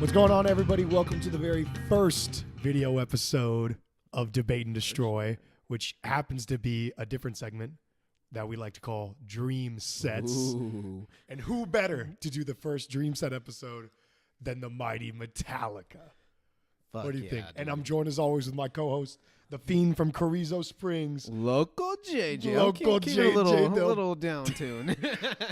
What's going on, everybody? Welcome to the very first video episode of Debate and Destroy, which happens to be a different segment that we like to call Dream Sets. Ooh. And who better to do the first Dream Set episode than the mighty Metallica? Fuck What do you think? dude. And I'm joined as always with my co-host, the Fiend from Carrizo Springs. Local JJ. Local Keep JJ it a Del- little down tune.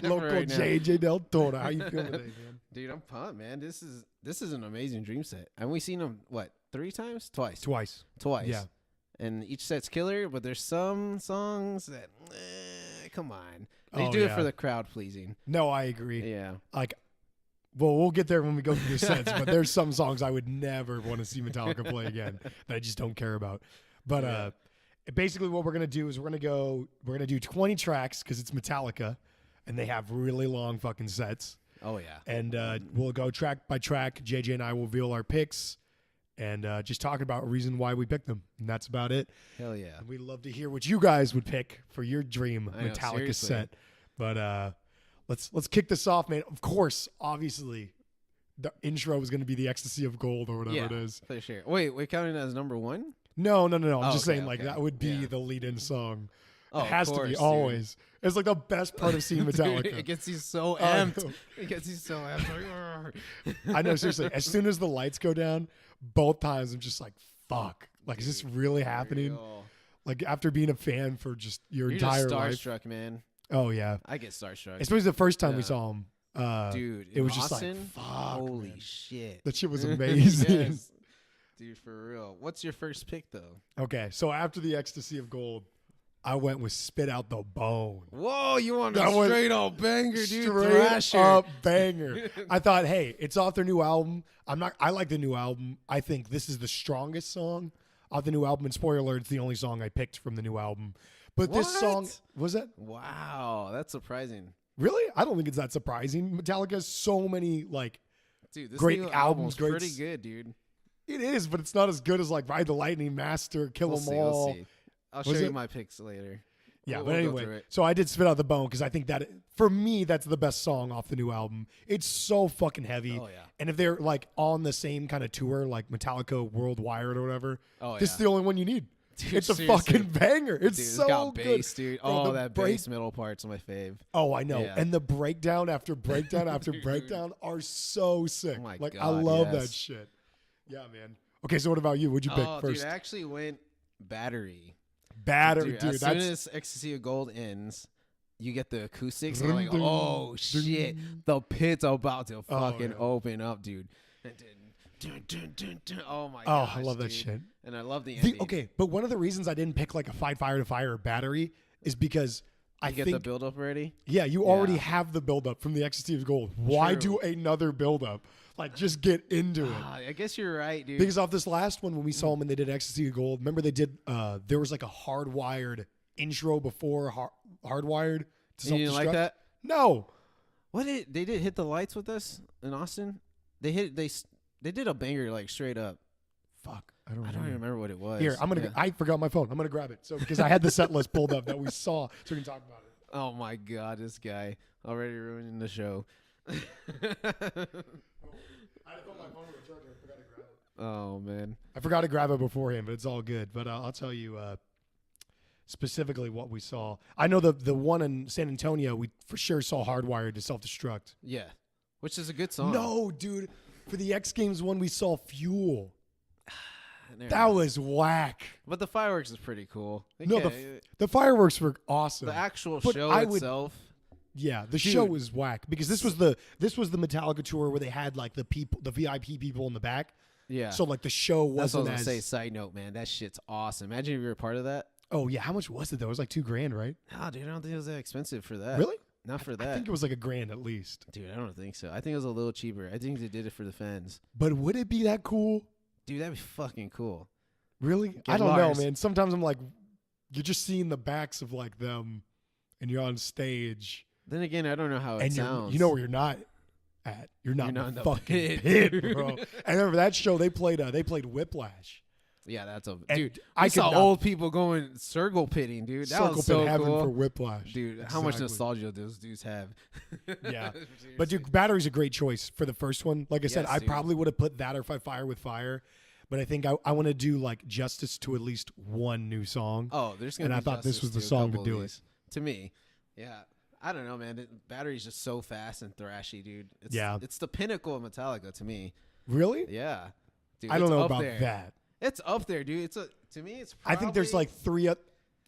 Local right now. JJ Del Toro. How you feeling today, man? Dude, I'm pumped, man. This is an amazing Dream Set. And we've seen them, what, 3 times? Twice. Twice. Yeah. And each set's killer, but there's some songs that, come on. They Oh, do it yeah. for the crowd pleasing. No, I agree. Yeah. Well, we'll get there when we go through the sets, but there's some songs I would never want to see Metallica play again that I just don't care about. But basically what we're going to do is we're going to do 20 tracks because it's Metallica and they have really long fucking sets. Oh, yeah. And we'll go track by track. JJ and I will reveal our picks and just talk about a reason why we picked them. And that's about it. Hell yeah. And we'd love to hear what you guys would pick for your dream I know, Metallica seriously. set. But let's kick this off, man. Of course, obviously, the intro is going to be the Ecstasy of Gold or whatever it is. For sure. Wait, we're counting it as number 1? No. I'm Oh, just okay, saying, like, okay. that would be Yeah. the lead-in song. Oh, It has of to be, course, dude. always. It's like the best part of seeing Dude, Metallica. it gets you so I amped. know. It gets you so amped. I know, seriously. As soon as the lights go down, both times I'm just like, fuck. Like, is this really happening? Real. Like, after being a fan for just your You're entire just life. starstruck, man. Oh, yeah. I get starstruck. Especially the first time we Yeah. saw him. Dude, it in was just Austin, like, fuck, holy man. shit. That shit was amazing. Yes. Dude, for real. What's your first pick, though? Okay, so after the Ecstasy of Gold, I went with Spit Out the Bone. Whoa, you want a That was straight up banger, dude. Straight Thrasher. up banger. I thought, hey, it's off their new album. I like the new album. I think this is the strongest song off the new album. And spoiler alert, it's the only song I picked from the new album. But this song, What? was that? Wow, that's surprising. Really? I don't think it's that surprising. Metallica has so many, like, Dude, this Great new albums, album's great pretty s- good, dude. it is, but it's not as good as, like, Ride the Lightning, Master, Kill 'Em All. We'll see. I'll show Was you it? my picks later. Yeah, We'll but go anyway, through it. so I did Spit Out the Bone because I think that, for me, that's the best song off the new album. It's so fucking heavy. Oh, yeah. And if they're, like, on the same kind of tour, like Metallica Worldwide or whatever, Oh, this yeah. is the only one you need. Dude, It's a seriously. fucking banger. It's Dude, it's so got good. bass, dude. Bro, Oh, the that break- bass middle part's my fave. Oh, I know. Yeah. And the breakdown after breakdown after Dude. breakdown are so sick. Oh my like, I God, love that yes. shit. Yeah, man. Okay, so what about you? What'd you pick Oh, first? dude, I actually went Battery. Batter, Dude, dude. as soon That's as Ecstasy of Gold ends, you get the acoustics. Dun, And I'm like, dun, oh, dun. shit. The pit's about to fucking yeah. open up, dude. Dun, dun, dun, dun. Oh, my oh, gosh, I love that dude. shit. And I love the ending. Okay, but one of the reasons I didn't pick like a Fight Fire to Fire or Battery is because I You get think the build up already? yeah, you Yeah. already have the buildup from the Ecstasy of Gold. Why True. do another buildup? Like, just get into it. Ah, I guess you're right, dude. Because off this last one, when we saw them and they did Ecstasy of Gold, remember they did, there was like a hardwired intro before hardwired to You didn't like self-destruct. that? No. They did hit the lights with us in Austin? They did a banger like straight up. Fuck. I don't I don't remember. even remember what it was. Here, Yeah. I forgot my phone. I'm gonna grab it. So because I had the set list pulled up that we saw, so we can talk about it. Oh my god, this guy already ruining the show. I had to put my phone on the charger. I forgot to grab it. Oh man. I forgot to grab it beforehand, but it's all good. But I'll tell you specifically what we saw. I know the one in San Antonio, we for sure saw Hardwired to Self-Destruct. Yeah. Which is a good song. No, dude. For the X Games one, we saw Fuel. Never That mind. was whack. But the fireworks is pretty cool. No, Okay, the fireworks were awesome. the actual but show I would- itself. Yeah, the Dude. show was whack because this was the Metallica tour where they had like the VIP people in the back. Yeah. So like the show that's what I wasn't was as gonna say. Side note, man, that shit's awesome. Imagine if you were a part of that. Oh yeah, how much was it though? It was like $2,000, right? Oh, dude, I don't think it was that expensive for that. Really? Not for I that. think it was like $1,000 at least. Dude, I don't think so. I think it was a little cheaper. I think they did it for the fans. But would it be that cool? Dude, that'd be fucking cool. Really? Get I don't Lars. know, man. Sometimes I'm like, you're just seeing the backs of like them, and you're on stage, Then again, I don't know how it and sounds. you know where you're not at. You're not, You're not in the in the fucking pit, pit, dude. bro. I remember that show. They played Whiplash. Yeah, that's a And dude. I I saw could not- old people going circle pitting, dude. That Circle was Pit so Heaven cool. for Whiplash. Dude, how much Exactly. nostalgia those dudes have. Yeah. But dude, Battery's a great choice for the first one. Like I said, Yes, I dude. probably would have put that or Fight Fire with Fire. But I think I want to do like justice to at least one new song. Oh, there's gonna And be I thought this justice was the to a song to couple do of it. these. To me, yeah. I don't know, man. Battery's just so fast and thrashy, dude. It's, Yeah. It's the pinnacle of Metallica to me. Really? Yeah. Dude, I don't it's know up about there. that. It's up there, dude. To me, it's I think there's probably- like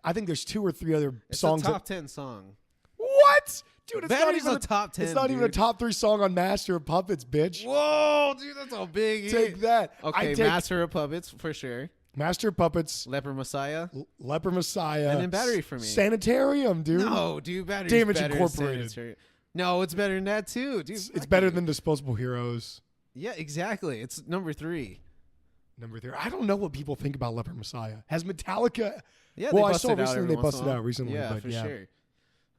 I think there's 2 or 3 other it's songs. a top 10 song. What? Dude, it's not Battery's even a top 10. It's not even a dude. top 3 song on Master of Puppets, bitch. Whoa, dude, that's a big Take hit. that. Okay, I take Master of Puppets for sure. Master of Puppets, Leper Messiah. Leper Messiah, And then Battery for me. Sanitarium, dude. No, dude, Battery's Damage better than Incorporated. Sanitary. No, it's better than that too, dude. It's Fuck better you. than Disposable Heroes. Yeah, exactly. It's number 3. Number 3. I don't know what people think about Leper Messiah. Has Metallica? Yeah, Well, they I busted saw out recently every they once in a busted while. out recently, Yeah, but for yeah. sure.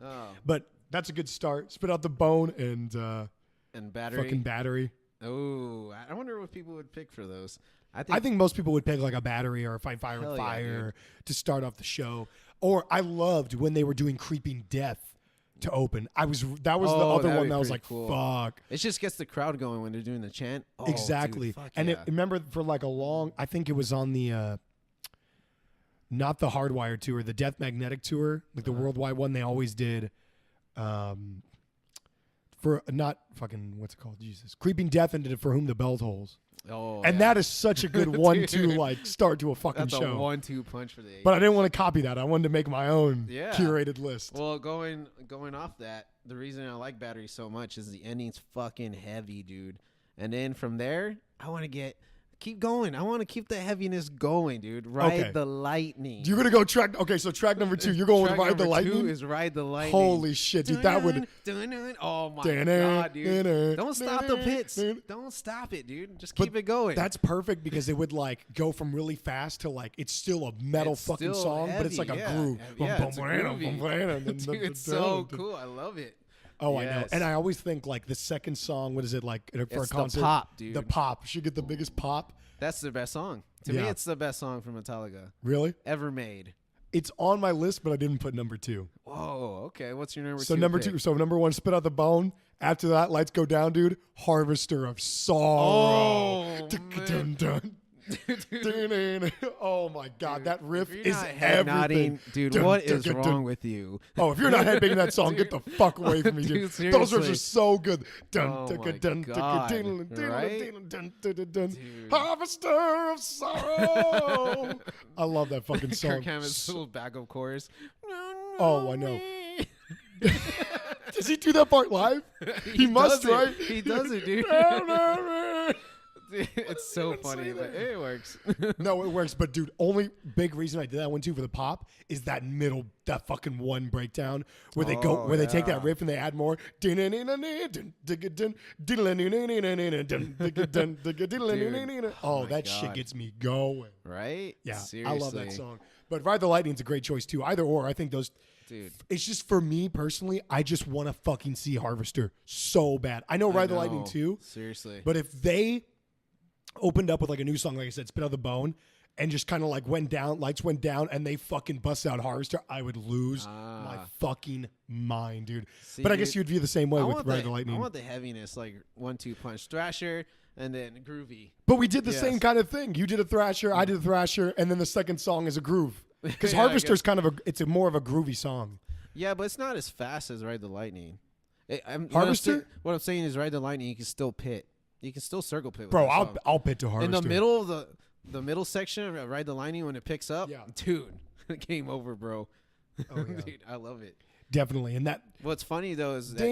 Oh, But that's a good start. Spit Out the Bone and and Battery. fucking Battery. Oh, I wonder what people would pick for those. I think most people would pick like a Battery or a Fight Fire Hell with yeah, Fire to start off the show. Or I loved when they were doing Creeping Death to open. That was the Oh, other that'd one be that was pretty like, cool. fuck. it just gets the crowd going when they're doing the chant. Oh, Exactly. dude, fuck And yeah. remember for like a long, I think it was on the, not the Hardwired tour, the Death Magnetic tour, like the worldwide one they always did. For not fucking, what's it called? Jesus. Creeping Death and did it For Whom the Bell Tolls. Oh, And yeah. that is such a good 1-2 Dude. like start to a fucking That's show. a 1-2 punch for the 80s. But I didn't want to copy that. I wanted to make my own Yeah. curated list. Well, going off that, the reason I like Battery so much is the ending's fucking heavy, dude. And then from there, I want to keep going. I want to keep the heaviness going, dude. Ride Okay. the lightning. You're gonna go track. Okay, so track number 2. You're going Track with Ride the number Lightning. 2 is Ride the Lightning. Holy shit, dude! That would. Oh my god, dude! Don't stop the pits. But Don't stop it, dude. Just keep it going. That's perfect because it would like go from really fast to like it's still a metal It's fucking still song, but it's heavy, like a yeah. groove. Yeah, it's groovy. Dude, it's so Dude. cool. I love it. Oh, I know. Yes. And I always think like the second song. What is it like for It's a the concert? pop, dude. The pop should get the biggest pop. That's the best song. To me, Yeah. it's the best song from Metallica Really? ever made. It's on my list, but I didn't put number 2. Whoa, okay. What's your number 2? So number pick? 2. So number 1, Spit Out the Bone. After that, Lights Go Down, dude. Harvester of Sorrow. Oh, Dun, dun. Oh my god, that riff If you're is not head nodding, everything. dude, Dun, what dun, is dun, wrong dun. with you? Oh, if you're not headbanging that song, get the fuck away from me, dude. Dude, Those are seriously. just so good. Dun, Oh dun, my dun, dun, God, dun, dun, right? dun, dun, dun, dun, dun. Dude. Harvester of Sorrow. I love that fucking song. Kirk Hammett's little backup chorus. Oh, I know. Does he do that part live? He must, does it. right? He does it, dude. No, It's so even say funny, but that. it works. no, it works. But dude, only big reason I did that one too for the pop is that fucking one breakdown where they go, Oh, where they take that yeah. riff and they add more. Oh, that shit God. gets me going. Right? Yeah, Seriously. I love that song. But Ride the Lightning's a great choice too. Either or, I think those. Dude. It's just for me personally. I just want to fucking see Harvester so bad. I know Ride the Lightning know. too. Seriously. But if they opened up with like a new song, like I said, Spit Out the Bone, and just kind of like went down, lights went down, and they fucking bust out Harvester, I would lose my fucking mind, dude. See, but I guess dude, you'd view the same way I with want Ride the Lightning. I want the heaviness, like 1-2 punch Thrasher and then groovy. But we did the Yes. same kind of thing. You did a Thrasher, I did a Thrasher, and then the second song is a groove. Because Yeah, I Harvester's kind of more of a groovy song. Yeah, but it's not as fast as Ride the Lightning. Harvester? What I'm saying is Ride the Lightning, you can still pit. You can still circle pit with Bro, that song. I'll pit to Harvester. In the middle of the middle section of Ride the Lightning when it picks up, Yeah. dude, game over, bro. Oh, yeah. Dude, I love it. Definitely. And that What's funny though is that that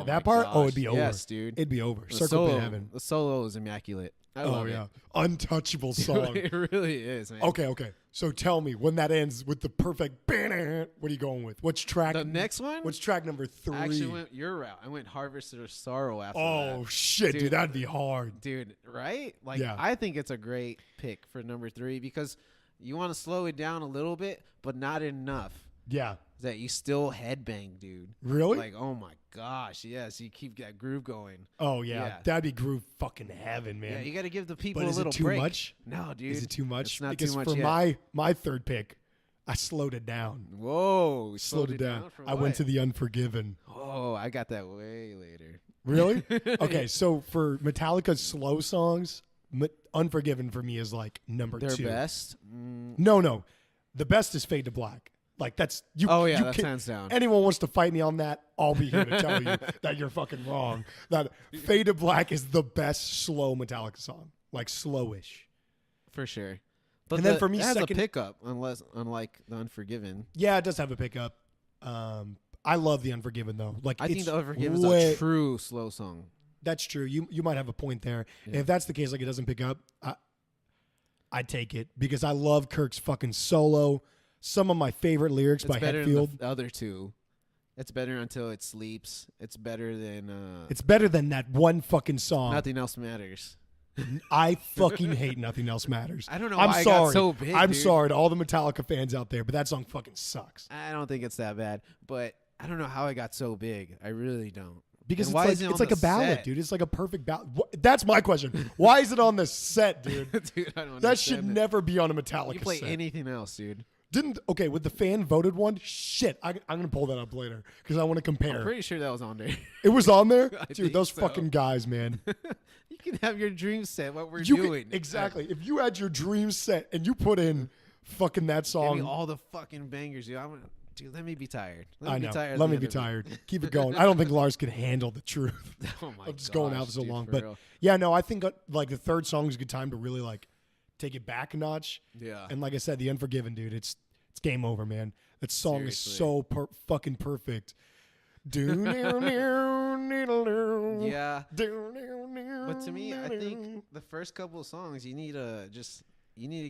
my part, gosh. oh, it'd be over. Yes, dude. It'd be over. The Circle Pit solo, Heaven. the solo is immaculate. I love yeah. it. Untouchable song. It really is, man. Okay. So tell me, when that ends with the perfect what are you going with? What's track? The next one, What's track number 3? I actually went your route. I went Harvester of Sorrow after Oh that. shit, dude, Dude. that'd be hard. Dude, right? Like, Yeah. I think it's a great pick for number 3 because you want to slow it down a little bit, but not enough. Yeah. that you still headbang, dude. Really? Like, oh my gosh, yes, you keep that groove going. Oh yeah. Yeah. That'd be groove fucking heaven, man. Yeah, you got to give the people But a is little it too break. much? No, dude. Is it too much? It's not because too much for yet. my third pick, I slowed it down. Whoa, Slowed it down. For I went to The Unforgiven. Oh, I got that way later. Really? Okay, so for Metallica's slow songs, Unforgiven for me is like number Their 2. best? No. The best is Fade to Black. Like that's you. Oh yeah, you that's hands down. Anyone wants to fight me on that, I'll be here to tell you that you're fucking wrong. That Fade to Black is the best slow Metallica song, like slowish. For sure. But And then for me, it has second- a pickup, unlike The Unforgiven. Yeah, it does have a pickup. I love The Unforgiven though. Like I think it's The Unforgiven is way- a true slow song. That's true. You might have a point there. Yeah. If that's the case, like it doesn't pick up, I'd take it because I love Kirk's fucking solo. Some of my favorite lyrics It's by better Hetfield. than the other two. It's better Until It Sleeps. It's better than It's better than that one fucking song. Nothing Else Matters. I fucking hate Nothing Else Matters. I don't know I'm why sorry. it got so big, I'm dude. sorry to all the Metallica fans out there, but that song fucking sucks. I don't think it's that bad, but I don't know how it got so big. I really don't. Because And why is it's it like, on it's like the a ballad, set? dude. It's like a perfect ballad. That's my question. Why is it on the set, dude? Dude, I don't That should understand it. never be on a Metallica You play set. anything else, dude. Okay, with the fan voted one, shit. I'm gonna pull that up later because I want to compare. I'm pretty sure that was on there. It was on there, I dude. think Those so. fucking guys, man. You can have your dream set. What we're You can- doing exactly. If you had your dream set and you put in fucking that Give song, me all the fucking bangers, dude. Dude, let me be tired. Let I me know. Be tired Let at me the be end of tired. Keep it going. I don't think Lars can handle the truth. it. Oh my I'm just going out gosh, so dude, long. for But real. yeah, no, I think like the third song is a good time to really like take it back a notch. Yeah. And like I said, The Unforgiven, dude, it's game over, man. That song is Seriously. so fucking perfect. Yeah. Yeah. But to me, I think the first couple of songs you need to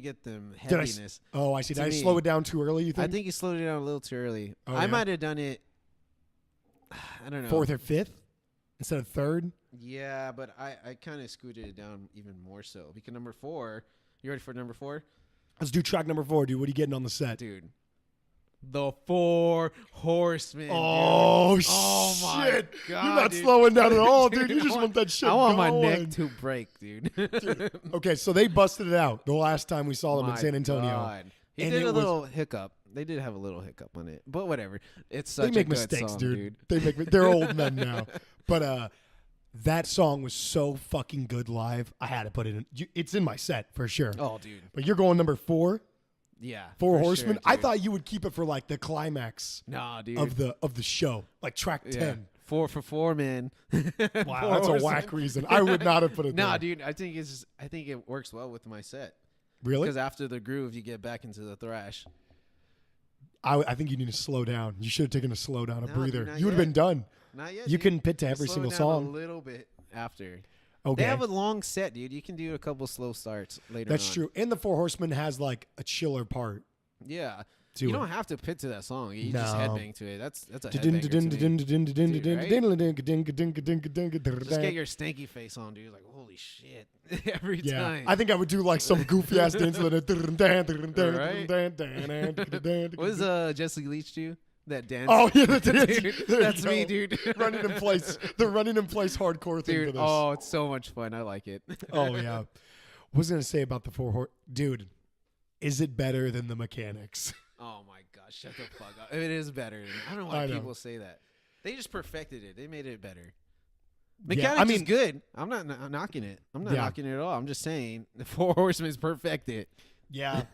get them Did I heaviness. I see. Did To I me, slow it down too early, you I think? think you slowed it down a little too early. Oh, I yeah? might have done it. I don't know. 4th or 5th instead of 3rd? Yeah, but I kind of scooted it down even more so because number 4. You ready for number 4? Let's do track number 4, dude. What are you getting on the set? Dude. The 4 Horsemen. Oh, dude. Oh my shit. god. You're not dude. slowing down at all, dude. You I just want that shit I want my going. neck to break, dude. Okay, so they busted it out the last time we saw them in My San Antonio. God. He And did it a was- little hiccup. They did have a little hiccup on it, but whatever. It's such They make a good mistakes, song, dude. They're old men now. But that song was so fucking good live. I had to put it in. It's in my set for sure. Oh, dude. But you're going number 4, Yeah. 4 for Horsemen. sure, I dude. thought you would keep it for like the climax Nah, dude. of the show, like track yeah. 10. 4 for 4, man. Wow, that's a whack reason. I would not have put it Nah, there. dude. I think it works well with my set Really? because after the groove, you get back into the thrash. I think you need to slow down. You should have taken a slow down, a No, breather. dude, not You would have yet. been done. Not yet. You dude. couldn't pit to You every slow single down song. a little bit after. Okay. They have a long set, dude. You can do a couple slow starts later. That's on. true. And the 4 Horsemen has like a chiller part. Yeah. To You it. don't have to pit to that song. You just No. headbang to it. That's a headbanger to me. Just get your stanky face on, dude. Like, holy shit. Every Yeah, time. I think I would do like some goofy ass dance. What does Jesse Leach do? That dance? Oh yeah, that's, Dude, there that's you me, go. dude. Running in place, the running in place hardcore thing for Dude, this. oh, it's so much fun. I like it. Oh yeah. What was I gonna say about the 4 Horse? Dude, is it better than the Mechanics? Oh my gosh, shut the fuck up. It is better. I don't know I why know. people say that. They just perfected it. They made it better. Yeah, Mechanics I mean- is good. I'm not knocking it. I'm not Yeah. knocking it at all. I'm just saying the 4 Horsemen is perfected. Yeah.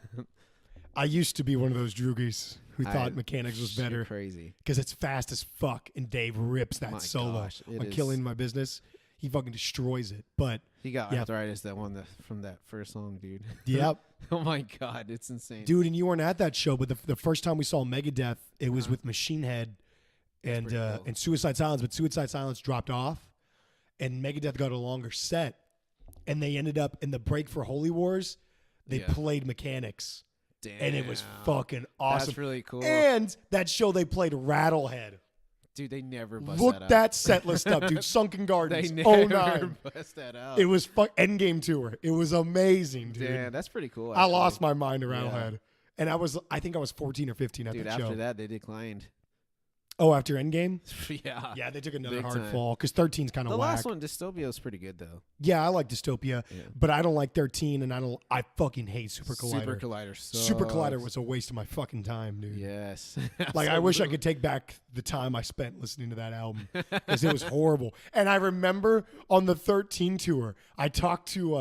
I used to be one of those droogies who I- thought Mechanics was You're better crazy. because it's fast as fuck, and Dave rips that My solo gosh, it on is. Killing My Business. He fucking destroys it. But He got Yeah. arthritis from that first song, dude. yep. Oh my god, it's insane. Dude, and you weren't at that show, but the first time we saw Megadeth, it was with Machine Head and pretty cool. and Suicide Silence, but Suicide Silence dropped off, and Megadeth got a longer set, and they ended up in the break for Holy Wars. They Yeah. played Mechanics, Damn. and it was fucking awesome. That's really cool. And that show they played Rattlehead. Dude, they never bust Look that out. that set list up, dude. Sunken They Gardens, never 09. bust that out. It was Endgame tour. It was amazing, dude. Damn, that's pretty cool. I actually. lost my mind to Yeah. Rattlehead. And I think I was 14 or 15 at Dude, that after show. that, they declined. Oh, after Endgame? Yeah. Yeah, they took another Big hard time. fall because 13's kind of The whack. last one, Dystopia, was pretty good, though. Yeah, I like Dystopia, Yeah. but I don't like 13, and I fucking hate Super Collider. Super Collider sucks. Super Collider was a waste of my fucking time, dude. Yes. Like, I wish I Absolutely. could take back the time I spent listening to that album because it was horrible. And I remember on the 13 tour, I talked to,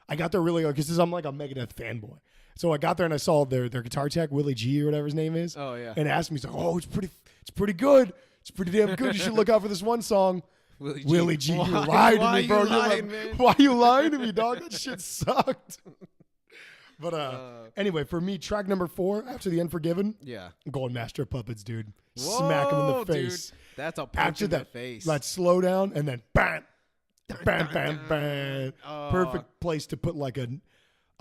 I got there really early because I'm like a Megadeth fanboy. So I got there and I saw their guitar tech, Willie G or whatever his name is. Oh, yeah. And asked me, he's like, oh, it's pretty good. It's pretty damn good. You should look out for this one song. Willie G, you lied to me, bro. Why you lying to me, dog? That shit sucked. But anyway, for me, track number 4 after the Unforgiven, Yeah. I'm going Master of Puppets, dude. Smack him in Whoa, the face. Dude. That's a punch After in that, the face. let's slow down and then bam, bam, bam, bam. Oh. Perfect place to put like a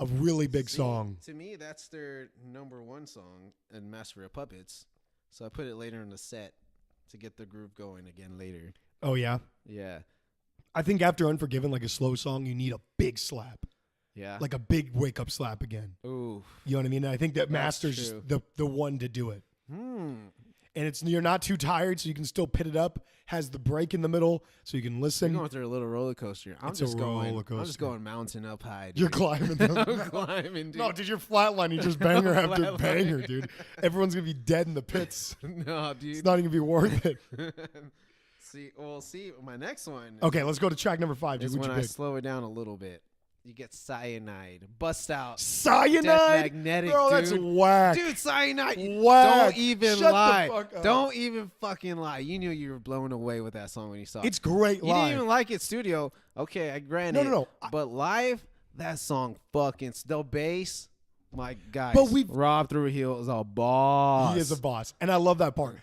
really big See, song. To me, that's their number 1 song in Master of Puppets. So I put it later in the set to get the groove going again later. Oh yeah, Yeah. I think after Unforgiven, like a slow song, you need a big slap, Yeah. like a big wake up slap again. Ooh. You know what I mean? And I think that That's Master's true. the one to do it. Hmm. And you're not too tired, so you can still pit it up. Has the break in the middle, so you can You're listen. going through a little roller coaster. It's a roller I'm coaster. just going mountain up high. Dude. You're climbing. I'm The, climbing, dude. no, dude, you're flatlining just banger after Flatlining. banger, dude. Everyone's gonna be dead in the pits. No, dude. It's not even gonna be worth it. See, my next one Okay, let's go to track number 5. Dude, is what when you I pick? slow it down a little bit. You get Cyanide. Bust out. Cyanide, Death Magnetic, bro. dude. That's whack. Dude, Cyanide. Whack. Don't even Shut the lie. fuck up. Don't even fucking lie. You knew you were blown away with that song when you saw it. It's great You live. didn't even like it studio. Okay, I grant it. No. But live, that song fucking the bass. My guys. But we've- Rob Through Hill is a boss. He is a boss, and I love that part.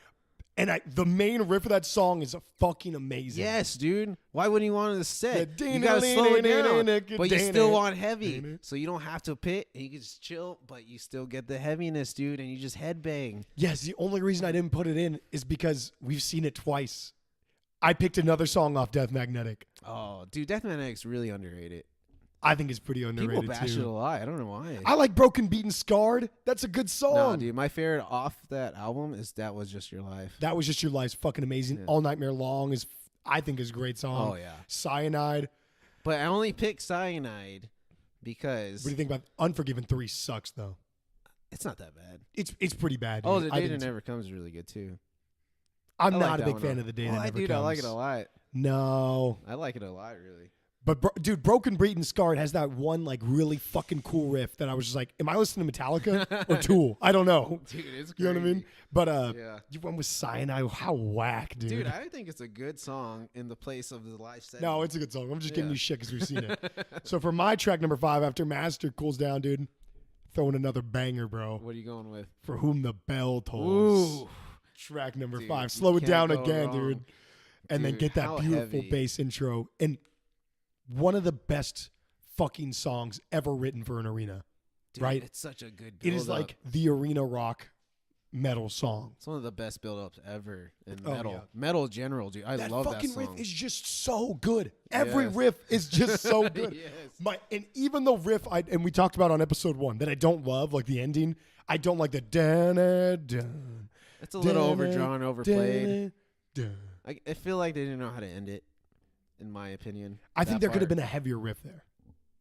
And the main riff of that song is fucking amazing. Yes, dude. Why wouldn't you want it to set? The You gotta slow it down, but you still want ding heavy, it. so you don't have to pit. And you can just chill, but you still get the heaviness, dude. And you just headbang. Yes, the only reason I didn't put it in is because we've seen it twice. I picked another song off Death Magnetic. Oh, dude, Death Magnetic's really underrated. I think it's pretty People underrated bash it a too. lot. I don't know why. I like Broken, Beaten, Scarred. That's a good song. No, dude, my favorite off that album is That Was Just Your Life. That Was Just Your Life's fucking amazing. Yeah. All Nightmare Long is, I think, is a great song. Oh yeah, Cyanide. but I only picked Cyanide because What do you think about Unforgiven 3 sucks though. it's not that bad. It's pretty bad. Oh, dude. The I Day That didn't- Never Comes is really good too. I'm I not like a that big one, fan though. of The Day Oh, That Never dude, Comes. I like it a lot. No. I like it a lot, really. But dude, Broken, Beaten, Scarred has that one like really fucking cool riff that I was just like, am I listening to Metallica or Tool? I don't know. Dude, it's crazy. You know what I mean? But Yeah. you went with Cyanide. How whack, dude. Dude, I think it's a good song in the place of the live set. No, it's a good song. I'm just giving Yeah. you shit because we've seen it. So for my track number 5, after Master cools down, dude, throwing another banger, bro. What are you going with? For Whom the Bell Tolls. Ooh. Track number Dude, 5. you Slow it can't down go again, wrong. dude. And then Dude, get that how beautiful heavy. bass intro. And one of the best fucking songs ever written for an arena. Dude, Right? It's such a good It is build-up. like the arena rock metal song. It's one of the best build-ups ever in Oh, metal. yeah. Metal general, dude. I That love that fucking song. riff is just so good. Every Yes. riff is just so good. Yes. And even the riff and we talked about on episode 1 that I don't love, like the ending. I don't like the dun. It's a little overdrawn, overplayed. Dun. I feel like they didn't know how to end it, in my opinion. I think that there could have part. been a heavier riff there.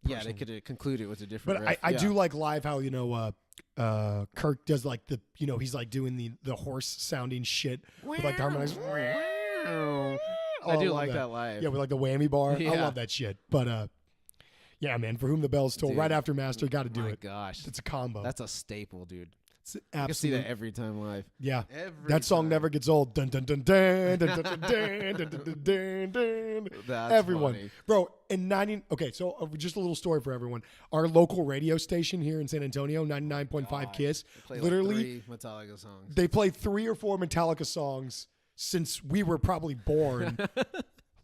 Yeah, they personally. could have concluded with a different But riff. I Yeah. do like live how, Kirk does like the, he's like doing the horse sounding shit with like the harmonics. I Oh, do love like that live. Yeah, with like the whammy bar. I Yeah. love that shit. But yeah, man, For Whom the Bell's Toll, Dude, right after Master, got to do My it. gosh. It's a combo. That's a staple, dude. It's I can see absolute. that every time live. Yeah. Every That song time. never gets old. Dun dun dun dun dun dun dun dun dun dun dun dun. That's Everyone, funny. bro. In 90. Okay, so just a little story for everyone. Our local radio station here in San Antonio, 99.5 Kiss, They play literally like 3 Metallica songs. they play 3 or 4 Metallica songs since we were probably born.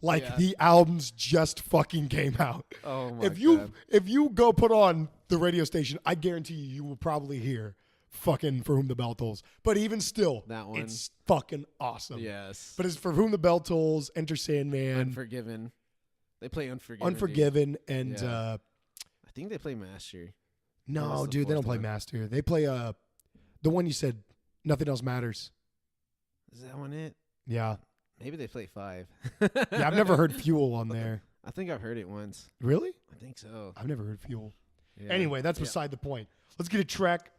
Like Yeah. the albums just fucking came out. Oh my if you God. if you go put on the radio station, I guarantee you will probably hear fucking For Whom the Bell Tolls. But even still, That one. it's fucking awesome. Yes. But it's For Whom the Bell Tolls, Enter Sandman, Unforgiven. They play Unforgiven. dude. Unforgiven, and Yeah. I think they play Master. no, That's the dude, they don't fourth play one. Master. They play The one you said, Nothing Else Matters. Is that one it? Yeah. Maybe they play 5. Yeah, I've never heard Fuel on there. I think I've heard it once. Really? I think so. I've never heard Fuel. Yeah. Anyway, that's beside the point. Let's get a track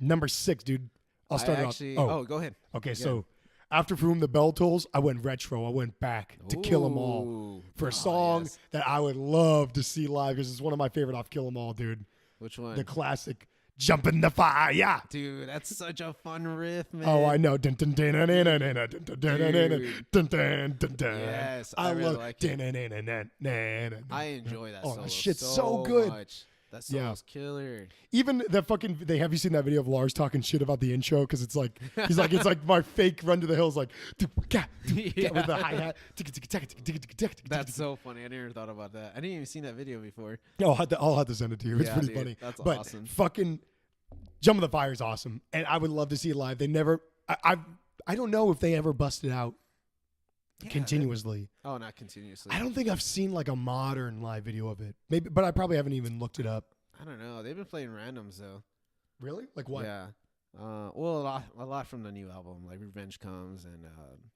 number 6, dude. I'll start it off. Oh, go ahead. Okay, so after For Whom the Bell Tolls, I went retro. I went back to Kill 'Em All Ooh. for a song that I would love to see live because it's one of my favorite off Kill 'Em All, dude. Which one? The classic Jump in the Fire. Dude, that's such a fun riff, man. Oh, I know. Dun, dun, dun, dun, dun, dun, dun, dun, dun, dun, dun, dun, dun. Yes, I really love like it. dun, dun, dun, dun, dun, dun. I enjoy that Oh, solo that shit's so so good. much. That solo's killer. Even the fucking have you seen that video of Lars talking shit about the intro? Because it's like he's like it's like my fake Run to the Hills like with the hi hat. That's so funny. I never thought about that. I didn't even seen that video before. No, I'll have to send it to you. It's pretty dude, funny. That's but awesome. Fucking Jump in the Fire is awesome, and I would love to see it live. They never. I don't know if they ever busted out continuously. Oh, not continuously. I don't think I've seen like a modern live video of it. Maybe, but I probably haven't even looked it up. I don't know. They've been playing randoms though. Really? Like what? Yeah. Well, a lot from the new album, like Revenge Comes and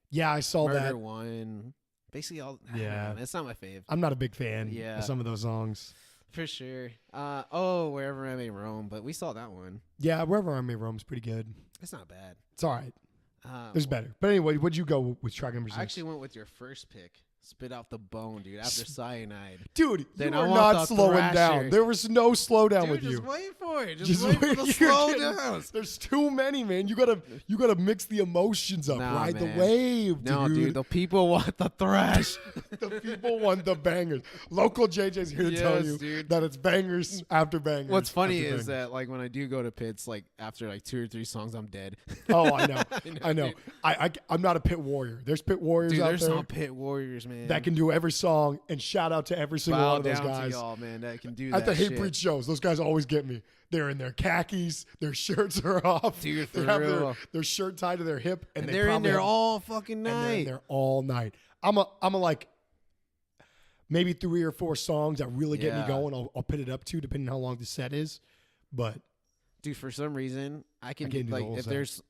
Yeah, I saw Murder that. One. Basically all. Yeah. It's not my fave. I'm not a big fan Yeah. of some of those songs. For sure. Wherever I May Roam, but we saw that one. Yeah, Wherever I May Roam is pretty good. It's not bad. It's all right. There's better. But anyway, what'd you go with track number 6? I actually went with your first pick. Spit Out the Bone, dude. After Cyanide. Dude, Then you I are want not the slowing thrasher. down. There was no slowdown Dude, with just you. wait for it. Just Just wait for wait. the You're slow getting- downs. There's too many, man. You gotta mix the emotions up. Nah, Ride man. the wave, No, dude. dude. The people want the thrash. The people want the bangers. Local JJ's here to tell Yes, you dude. that it's bangers after bangers. What's funny after is bangers. that like when I do go to pits, like after like 2 or 3 songs, I'm dead. Oh, I know. I know. Dude. I'm not a pit warrior. There's pit warriors Dude, out there's there some pit warriors, man. that can do every song. And shout out to every single bow one of those down to guys. y'all, man. That can do At that the Hate shit. Breed shows, those guys always get me. They're in their khakis, their shirts are off. Dude, they for have real. their shirt tied to their hip, and they're in probably there have- all fucking and they're in night. there all night. I'm a like maybe 3 or 4 songs that really get me Yeah. going. I'll put it up to depending on how long the set is. But Dude, for some reason, I can can't do the like whole if set. there's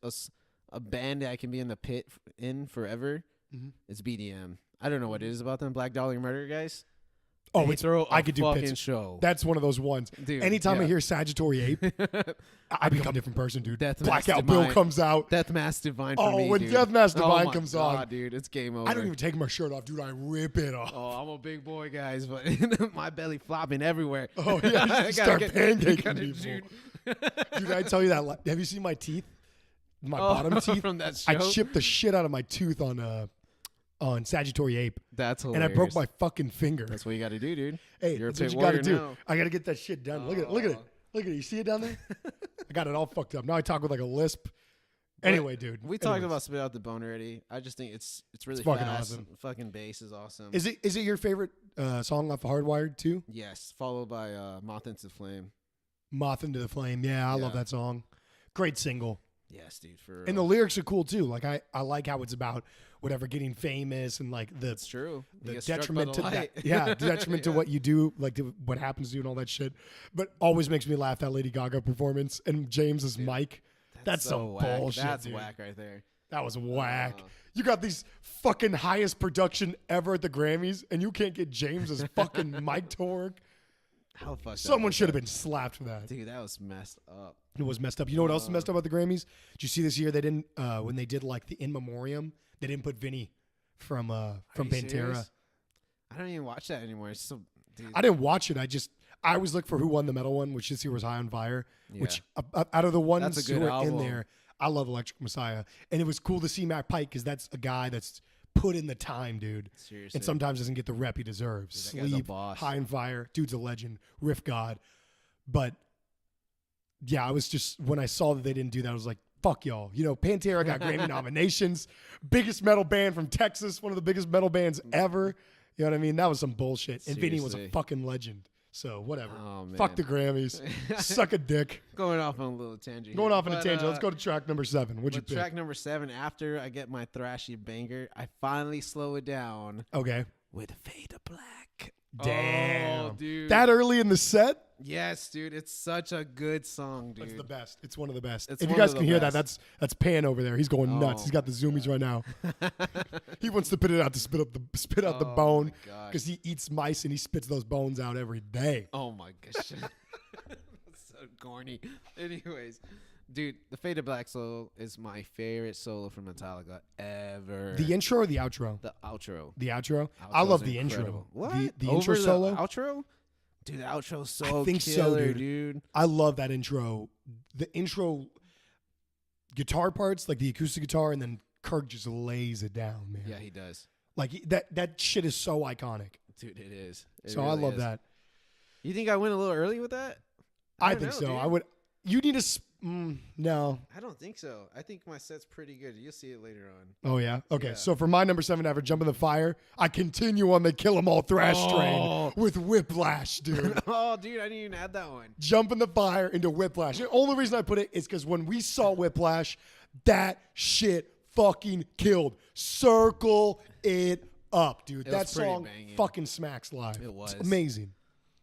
a band that I can be in the pit in forever, Mhm. it's BDM. I don't know what it is about them Black Dollar Murder guys. oh, They it's throw I a could do fucking pits. show. That's one of those ones. Dude, Anytime I yeah. hear Sagittary Ape, I become a different person, dude. Death Blackout Mask Bill Divine. comes out. Death Mask Divine for Oh, me, when dude. Death Mask Oh Divine my comes God, on, dude, it's game over. I don't even take my shirt off, dude. I rip it off. Oh, I'm a big boy, guys, but my belly flopping everywhere. Oh yeah, you I just gotta start get- pancaking gotta people. shoot. Dude, I tell you that. Have you seen my teeth? My bottom teeth. from that show. I chipped the shit out of my tooth on Sagittary Ape, That's and hilarious. I broke my fucking finger. That's what you got to do, dude. Hey, You're a that's what pit you got to warrior do. now. I got to get that shit done. Look at it. Look at it. Oh. Look at it. You see it down there? I got it all fucked up. Now I talk with like a lisp. Anyway, dude. We talked anyways. about Spit Out the Bone already. I just think it's really fucking fast. awesome. Fucking bass is awesome. Is it your favorite song off of Hardwired too? Yes, followed by Moth into Flame. Moth into the Flame. Yeah, I love Yeah. that song. Great single. Yes, dude. For And the lyrics are cool too. Like I like how it's about whatever getting famous and like the That's true. You the get struck by detriment the to light. that, yeah, detriment to Yeah. what you do, like to what happens to you and all that shit. But always makes me laugh that Lady Gaga performance and James's mic. That's so some whack. bullshit, That's dude. whack right there. That was whack. Uh. You got these fucking highest production ever at the Grammys, and you can't get James's fucking mic to work. How fucked up Someone was should have that? been slapped for that. Dude, that was messed up. It was messed up. You know what else is messed up about the Grammys? Did you see this year they didn't when they did like the in memoriam, they didn't put Vinny from Are you Pantera. serious? I don't even watch that anymore. It's so, dude. I didn't watch it. I always look for who won the medal one, which this year was High on Fire. Yeah. Which out of the ones That's a who good are in album. there, I love Electric Messiah, and it was cool to see Matt Pike because that's a guy that's put in the time, dude, Seriously. and sometimes doesn't get the rep he deserves. Dude, that guy's a Sleep, boss. High on Fire, dude's a legend, riff god. But yeah, I was just when I saw that they didn't do that, I was like, fuck y'all. You know, Pantera got Grammy nominations, biggest metal band from Texas, one of the biggest metal bands ever. You know what I mean? That was some bullshit. And Vinny was a Seriously. fucking legend. So whatever. Oh, man. Fuck the Grammys. Suck a dick. Going off on a little tangent. Going here. off on a But, tangent. Let's go to track number 7. What'd you But pick? track number 7, after I get my thrashy banger, I finally slow it down Okay. with Fade to Black. Damn. Oh, dude. That early in the set? Yes, dude. It's such a good song, dude. That's the best. It's one of the best. It's If you one of guys the can hear best. that, that's Pan over there. He's going nuts. Oh He's got the my zoomies right now. He wants to spit it out to spit out the Oh bone my gosh. because he eats mice and he spits those bones out every day. Oh my gosh. That's so corny. Anyways, dude, the Fade to Black solo is my favorite solo from Metallica ever. The intro or the outro? The outro. The outro. I Outro's love the incredible. intro. What? The Over intro the solo. Outro? Dude, the outro's so I think killer, so, dude. I love that intro. The intro guitar parts, like the acoustic guitar, and then Kirk just lays it down, man. Yeah, he does. Like that shit is so iconic. Dude, it is. It So I really love is. that. You think I went a little early with that? I don't think know, so. dude. I would. You need to. No. I don't think so. I think my set's pretty good. You'll see it later on. Oh yeah. Okay. Yeah. So for my number 7 ever, Jump in the Fire, I continue on the Kill 'Em All thrash train with Whiplash, dude. Oh, dude, I didn't even add that one. Jump in the Fire into Whiplash. The only reason I put it is because when we saw Whiplash, that shit fucking killed. Circle it up, dude. It That was pretty song banging. fucking smacks live. It was. It's amazing.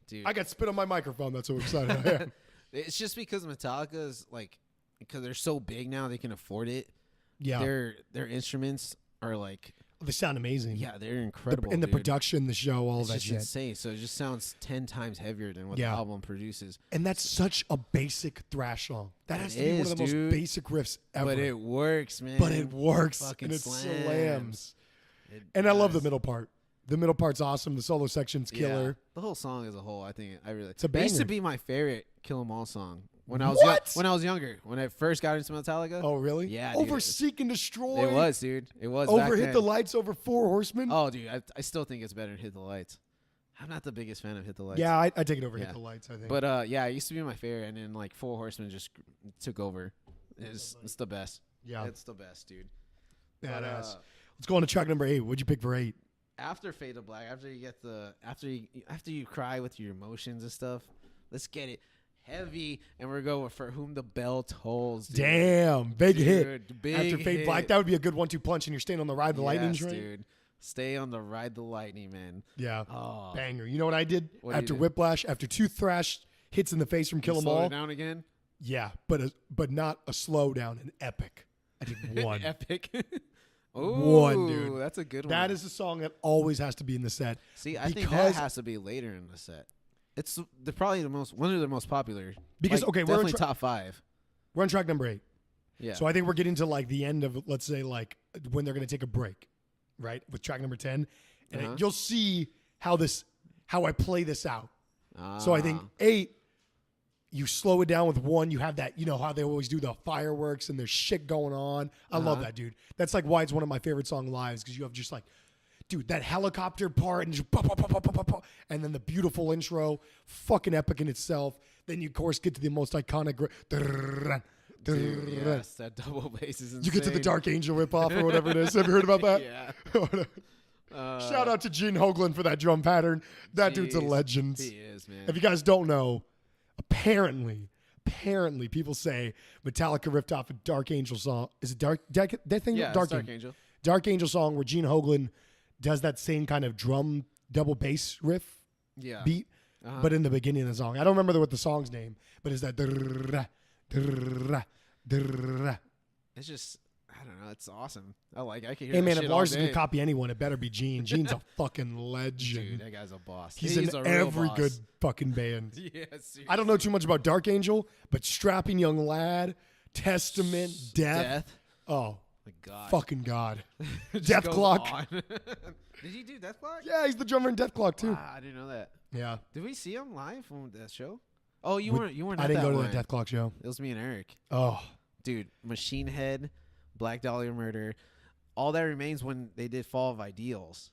Dude. I got spit on my microphone. That's so excited I am. It's just because Metallica is like, because they're so big now, they can afford it. Yeah. Their instruments are like, They sound amazing. yeah, they're incredible. And the dude. production, the show, all it's that just shit. insane. So it just sounds 10 times heavier than what Yeah. the album produces. And that's such a basic thrash song. That has to be one is, of the dude. most basic riffs ever. But it works, man. But it works. Fucking And it slams. slams. It And I love the does. middle part. The middle part's awesome. The solo section's killer. Yeah. The whole song as a whole, I think I really. It's a It used to banger. be my favorite Kill 'Em All song when I was What? when I was younger. When I first got into Metallica. Oh, really? Yeah, dude. Over Seek and Destroy. It was, dude. It was. Over back Hit then. the Lights over Four Horsemen. Oh, dude, I still think it's better than Hit the Lights. I'm not the biggest fan of Hit the Lights. yeah, I take it over Yeah. Hit the Lights, I think. But yeah, it used to be my favorite, and then like Four Horsemen just took over. It's the best. yeah, It's the best, dude. But, badass. Let's go on to track number 8. What'd you pick for 8? after Fade to Black, after you get after you cry with your emotions and stuff, let's get it heavy, and we're going for Whom the Bell Tolls. Dude. Damn, big hit. Dude, big After Fade hit. Black, that would be a good 1-2 punch, and you're staying on the Ride the Lightning Yes, train. dude. Stay on the Ride the Lightning, man. Yeah, Oh, banger. You know what I did? What did you After do? Whiplash, after 2 thrash hits in the face from Kill 'Em slow All. it down again. Yeah, but not a slow down, an epic. I did 1. Epic. One, Ooh, dude. That's a good one. That is a song that always has to be in the set. See, I think that because- has to be later in the set. It's probably one of the most popular. Because, like, okay, we're on definitely top 5. We're on track number 8. Yeah. So I think we're getting to like the end of, let's say, like when they're going to take a break, right? With track number 10. And Uh-huh. you'll see how I play this out. So I think Ah. 8, you slow it down with 1. You have that, you know how they always do the fireworks and there's shit going on. I love Uh-huh. that, dude. That's like why it's one of my favorite song lives, because you have just like, dude, that helicopter part and just and then the beautiful intro, fucking epic in itself. Then you of course get to the most iconic. Dude, yes, that double bass is insane. You get to the Dark Angel ripoff or whatever it is. Have you heard about that? Yeah. Shout out to Gene Hoglan for that drum pattern. That dude's a Jeez, legend. He is, man. If you guys don't know, apparently people say Metallica ripped off a Dark Angel song. Is it that thing? Yeah, Dark, Dark Angel. Dark Angel song where Gene Hoglan does that same kind of drum double bass riff Yeah. beat, Uh-huh. but in the beginning of the song. I don't remember what the song's name, but it's that. It's just, I don't know. It's awesome. I can hear Hey that man, shit if all Lars is day. gonna copy anyone, it better be Gene. Gene's a fucking legend. Dude, that guy's a boss. He's a in real every boss. good fucking band. Yeah, seriously. I don't know too much about Dark Angel, but Strapping Young Lad, Testament, Death. Oh, My God. fucking God. Just Death goes Clock. on. Did he do Death Clock? Yeah, he's the drummer in Death Clock too. Wow, I didn't know that. Yeah. Did we see him live on that show? Oh, you We- weren't. I at didn't that go to one. the Death Clock show. It was me and Eric. Oh, Dude, Machine Head, Black Dahlia Murder, All That Remains when they did Fall of Ideals.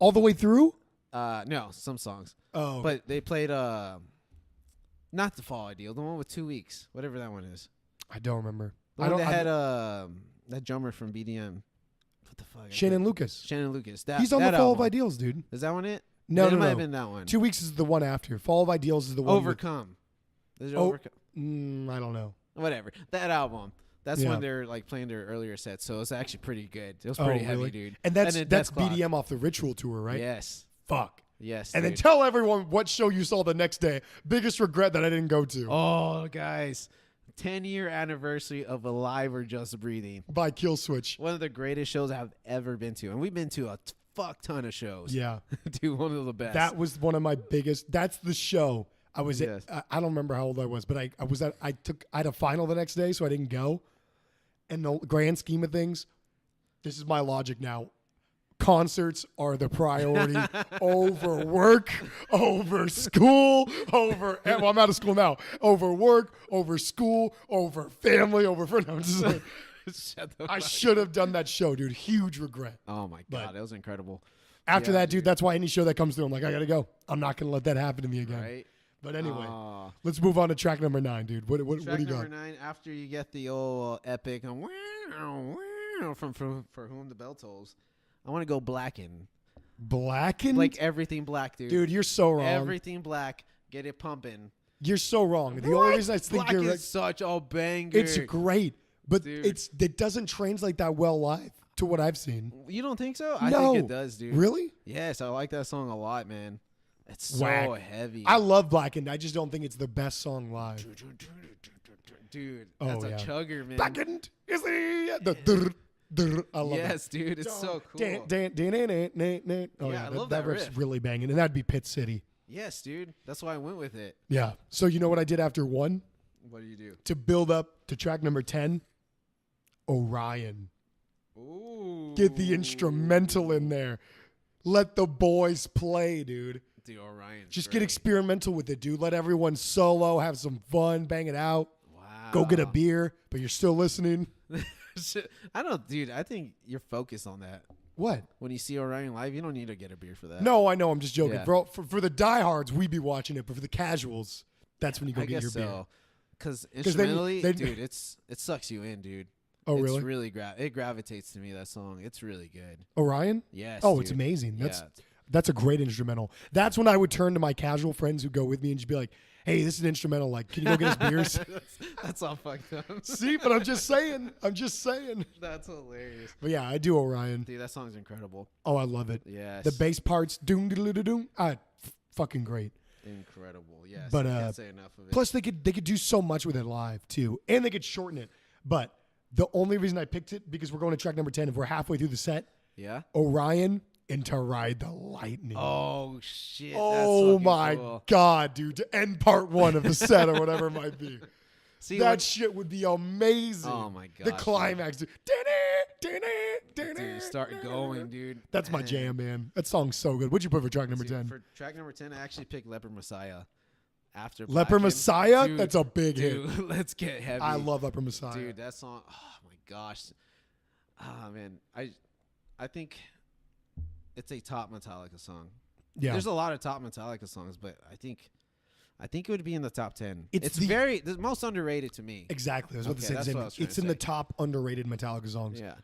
all the way through? No, some songs. Oh, But they played not the Fall Ideal, the one with 2 weeks, whatever that one is. I don't remember. The I one don't. that had that drummer from BDM. What the fuck? Shannon Lucas. Shannon Lucas. That, He's on that the Fall of album. Ideals, dude. Is that one it? No, it no, might no. have been that one. 2 weeks is the one after. Fall of Ideals is the one. with- Overcome. Is it Oh. Overcome? I don't know. Whatever. That album. That's Yeah. when they're like playing their earlier sets, so it's actually pretty good. It was Oh, pretty heavy, really? dude. And that's then that's Death Clock. BDM off the Ritual tour, right? Yes. Fuck. Yes, And then dude. tell everyone what show you saw the next day. Biggest regret that I didn't go to. Oh, guys. 10-year anniversary of Alive or Just Breathing. By Kill Switch. One of the greatest shows I've ever been to. And we've been to a fuck ton of shows. Yeah. Dude, one of the best. That was one of my biggest. That's the show. I was Yes. I don't remember how old I was, but I had a final the next day, so I didn't go. In the grand scheme of things, this is my logic now. Concerts are the priority over work, over school, over well, I'm out of school now. Over work, over school, over family, over friends. I'm just like, Shut the I fuck- should have done that show, dude. Huge regret. Oh, my But- God. That was incredible. After Yeah, that, dude, that's why any show that comes through, I'm like, I gotta go. I'm not gonna let that happen to me again. Right? But anyway, Aw. let's move on to track number 9, dude. What Track do you number got? 9, after you get the old epic from For Whom the Bell Tolls, I want to go Blackened. Blackened? Like everything black, dude. Dude, you're so wrong. Everything black. Get it pumping. You're so wrong. The only reason I think Black you're is right, such a banger. it's great, but Dude. it doesn't translate that well live to what I've seen. You don't think so? I No. think it does, dude. Really? Yes, I like that song a lot, man. It's so Whack. heavy. I love Blackened. I just don't think it's the best song live. Dude, Oh, that's yeah. a chugger, man. Blackened is the I love Yes, dude, it's so cool. Oh Yeah, yeah, I love that that riff's riff. really banging, and that'd be Pit City. Yes, dude. That's why I went with it. Yeah. So you know what I did after 1 What do you do? to build up to track number 10? Orion. Ooh. Get the instrumental in there. Let the boys play, dude. The Orion. Just get experimental with it, dude. Let everyone solo, have some fun, bang it out. Wow. Go get a beer, but you're still listening. I don't, dude. I think you're focused on that. What? When you see Orion live, you don't need to get a beer for that. No, I know. I'm just joking. Yeah. For the diehards, we be watching it, but for the casuals, that's when you go I get guess your beer. so. Because then- instrumentally, then- dude, it sucks you in, dude. Oh, It's really? really it gravitates to me, that song. It's really good. Orion? Yes. Oh, it's dude. amazing. Yeah. That's a great instrumental. That's when I would turn to my casual friends who go with me and just be like, "Hey, this is an instrumental. Like, can you go get us beers?" That's all fucked up. See, but I'm just saying. That's hilarious. But yeah, I do Orion. Dude, that song's incredible. Oh, I love it. Yes. The bass parts, doom doom doom doom. Fucking great. Incredible. Yes. But, I can't say enough of it. Plus, they could do so much with it live too, and they could shorten it. But the only reason I picked it because we're going to track number 10. If we're halfway through the set, yeah. Orion and To Ride the Lightning. Oh shit. Oh that's my cool. God, dude! To end part 1 of the set or whatever it might be, See, that when- shit would be amazing. Oh my god. The climax, dude. Dude, start going, dude. That's my jam, man. That song's so good. What'd you put for track number Dude, 10? For track number 10, I actually picked Leper Messiah. After Leper Blackened. Messiah? Dude, That's a big hit. dude, let's get heavy. I love Leper Messiah. Dude, that song. Oh my gosh. Ah man, I think it's a top Metallica song. Yeah. There's a lot of top Metallica songs, but I think it would be in the top 10. It's It's the most underrated to me. Exactly. I was about to Okay, say the that's same what I thing. was trying It's to in the say. top underrated Metallica songs. Yeah.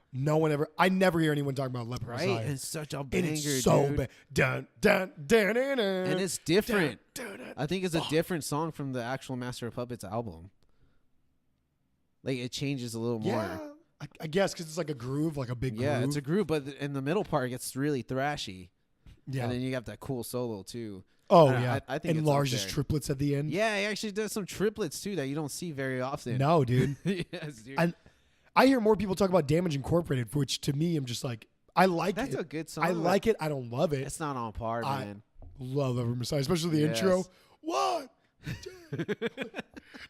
I never hear anyone talk about Leper Right? Messiah. And it's such a And banger, it's so dude. bad. Dun, dun, dun, dun, dun, And it's different. dun, dun. I think it's a different song from the actual Master of Puppets album. Like it changes a little more. Yeah. I guess because it's like a groove, like a big Yeah, groove. it's a groove, but in the middle part it gets really thrashy. Yeah. And then you got that cool solo too. Oh, I- yeah. I think and it's up Lars' there. triplets at the end. Yeah, he actually does some triplets too that you don't see very often. No, dude. Yes, dude. And I hear more people talk about Damage Incorporated, which to me, I'm just like, I like That's it. a good song. I like it. I don't love it. It's not on par, I- man. Love Leper Messiah, especially the Yes. intro. What?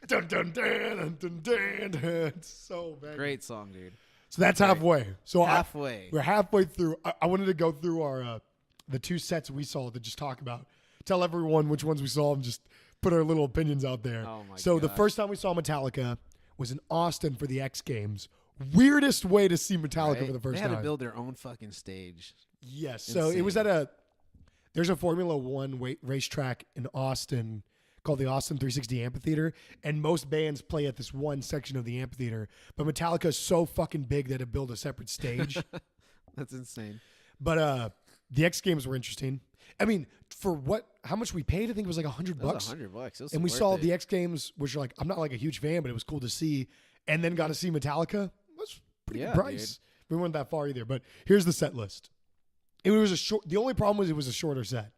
dun, dun, dun, dun, dun, dun, dun. It's so bad. Great song, dude. So that's Great. halfway. So Halfway. we're halfway through. I wanted to go through our the 2 sets we saw to just talk about. Tell everyone which ones we saw and just put our little opinions out there. Oh my So the gosh. first time we saw Metallica was in Austin for the X Games. Weirdest way to see Metallica Right? for the first They had time. to build their own fucking stage. Yes. So it was at Insane. there's a Formula One racetrack in Austin called the Austin 360 Amphitheater, and most bands play at this one section of the amphitheater. But Metallica is so fucking big that it built a separate stage. That's insane. But the X Games were interesting. I mean, for how much we paid, I think it was like $100 It was $100. It was and we worth saw it. the X Games, which are like, I'm not like a huge fan, but it was cool to see. And then got to see Metallica. That's pretty Yeah, good price. We weren't that far either. But here's the set list. It was the only problem was it was a shorter set.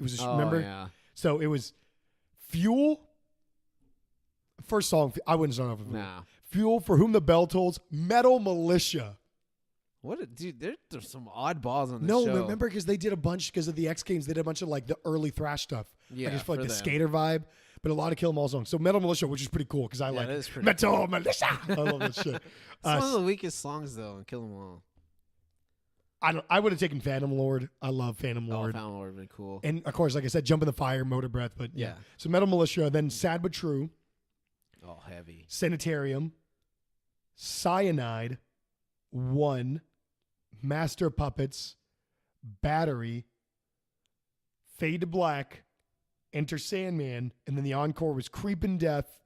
It was Oh, remember? yeah. So it was Fuel. First song, I wouldn't start off with Fuel. Nah. Fuel, For Whom the Bell Tolls, Metal Militia. Dude, there's some oddballs on the No, show. remember because they did a bunch because of the X Games. They did a bunch of like the early thrash stuff. Yeah, I just feel like for the them. skater vibe, but a lot of Kill 'Em All songs. So Metal Militia, which is pretty cool because I like that is pretty Metal Militia. I love that shit. It's one of the weakest songs though, and Kill 'Em All. I would have taken Phantom Lord. I love Phantom Lord. Oh, Found Lord would be cool. And of course, like I said, Jump in the Fire, Motor Breath. But yeah. Yeah. So Metal Militia, then Sad But True, Oh, heavy. Sanitarium, Cyanide, One, Master Puppets, Battery, Fade to Black, Enter Sandman, and then the encore was Creepin' Death,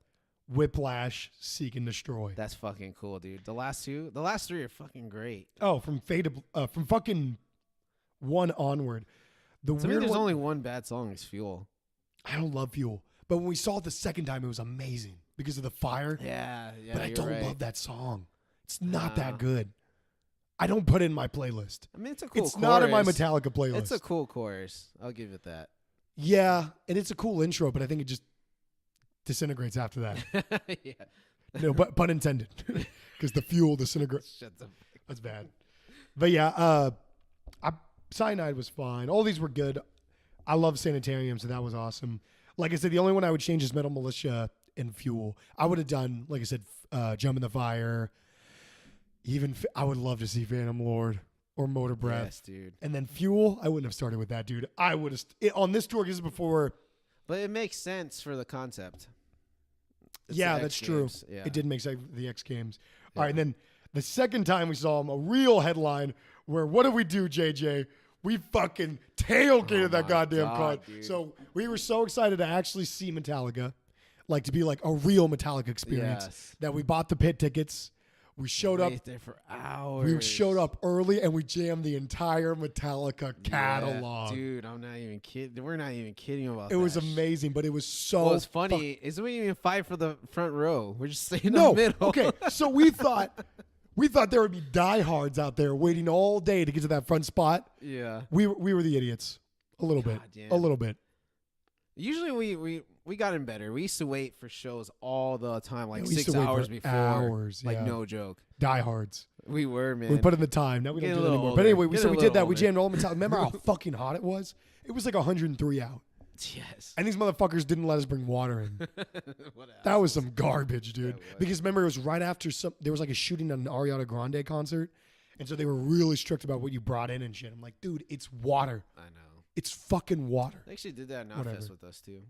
Whiplash, Seek and Destroy. That's fucking cool, dude. The last three are fucking great. Oh, from from fucking One onward. The To me, weird there's one, only one bad song. Is Fuel. I don't love Fuel, but when we saw it the second time, it was amazing because of the fire. Yeah. But I you're don't right. love that song. It's not No. that good. I don't put it in my playlist. I mean, it's a cool. It's not in my chorus. Metallica playlist. It's a cool chorus. I'll give it that. Yeah, and it's a cool intro, but I think it just disintegrates after that. Yeah. No, but pun intended, because the fuel disintegrates. Shut the. That's bad. But yeah, Cyanide was fine. All these were good. I love Sanitarium, so that was awesome. Like I said, the only one I would change is Metal Militia and Fuel. I would have done, like I said, Jump in the Fire. Even I would love to see Phantom Lord or Motor Breath. Yes, dude. And then Fuel, I wouldn't have started with that, dude. I would have on this tour. This is before. But it makes sense for the concept. It's Yeah, the that's X true. Games. Yeah. It did make sense for the X Games. Yeah. All right, and then the second time we saw him, a real headline where what did we do, JJ? We fucking tailgated that my goddamn God, con. dude. So we were so excited to actually see Metallica, like to be like a real Metallica experience, Yes. that we bought the pit tickets. We showed up. Wait there for hours. We showed up early and we jammed the entire Metallica Yeah, catalog. dude, I'm not even kidding. We're not even kidding about It was that. amazing, but it was so. What's funny is we didn't even fight for the front row. We're just sitting No, in the middle. okay. So we thought there would be diehards out there waiting all day to get to that front spot. Yeah. We were the idiots, a little bit, damn. a little bit. Usually we got in better. We used to wait for shows all the time, like Yeah, we used 6 to wait hours for before. hours, Like yeah. no joke. Diehards. We were, man. We put in the time. Now we don't Getting do a that little anymore. older. But anyway, Getting a we did little that. We older. jammed all Metallica. Remember how fucking hot it was? It was like 103 out. Yes. And these motherfuckers didn't let us bring water in. What That was some garbage, dude. That was. Because remember, it was right after there was like a shooting at an Ariana Grande concert. And so they were really strict about what you brought in and shit. I'm like, dude, it's water. I know. It's fucking water. They actually did that at Whatever. Knotfest with us too.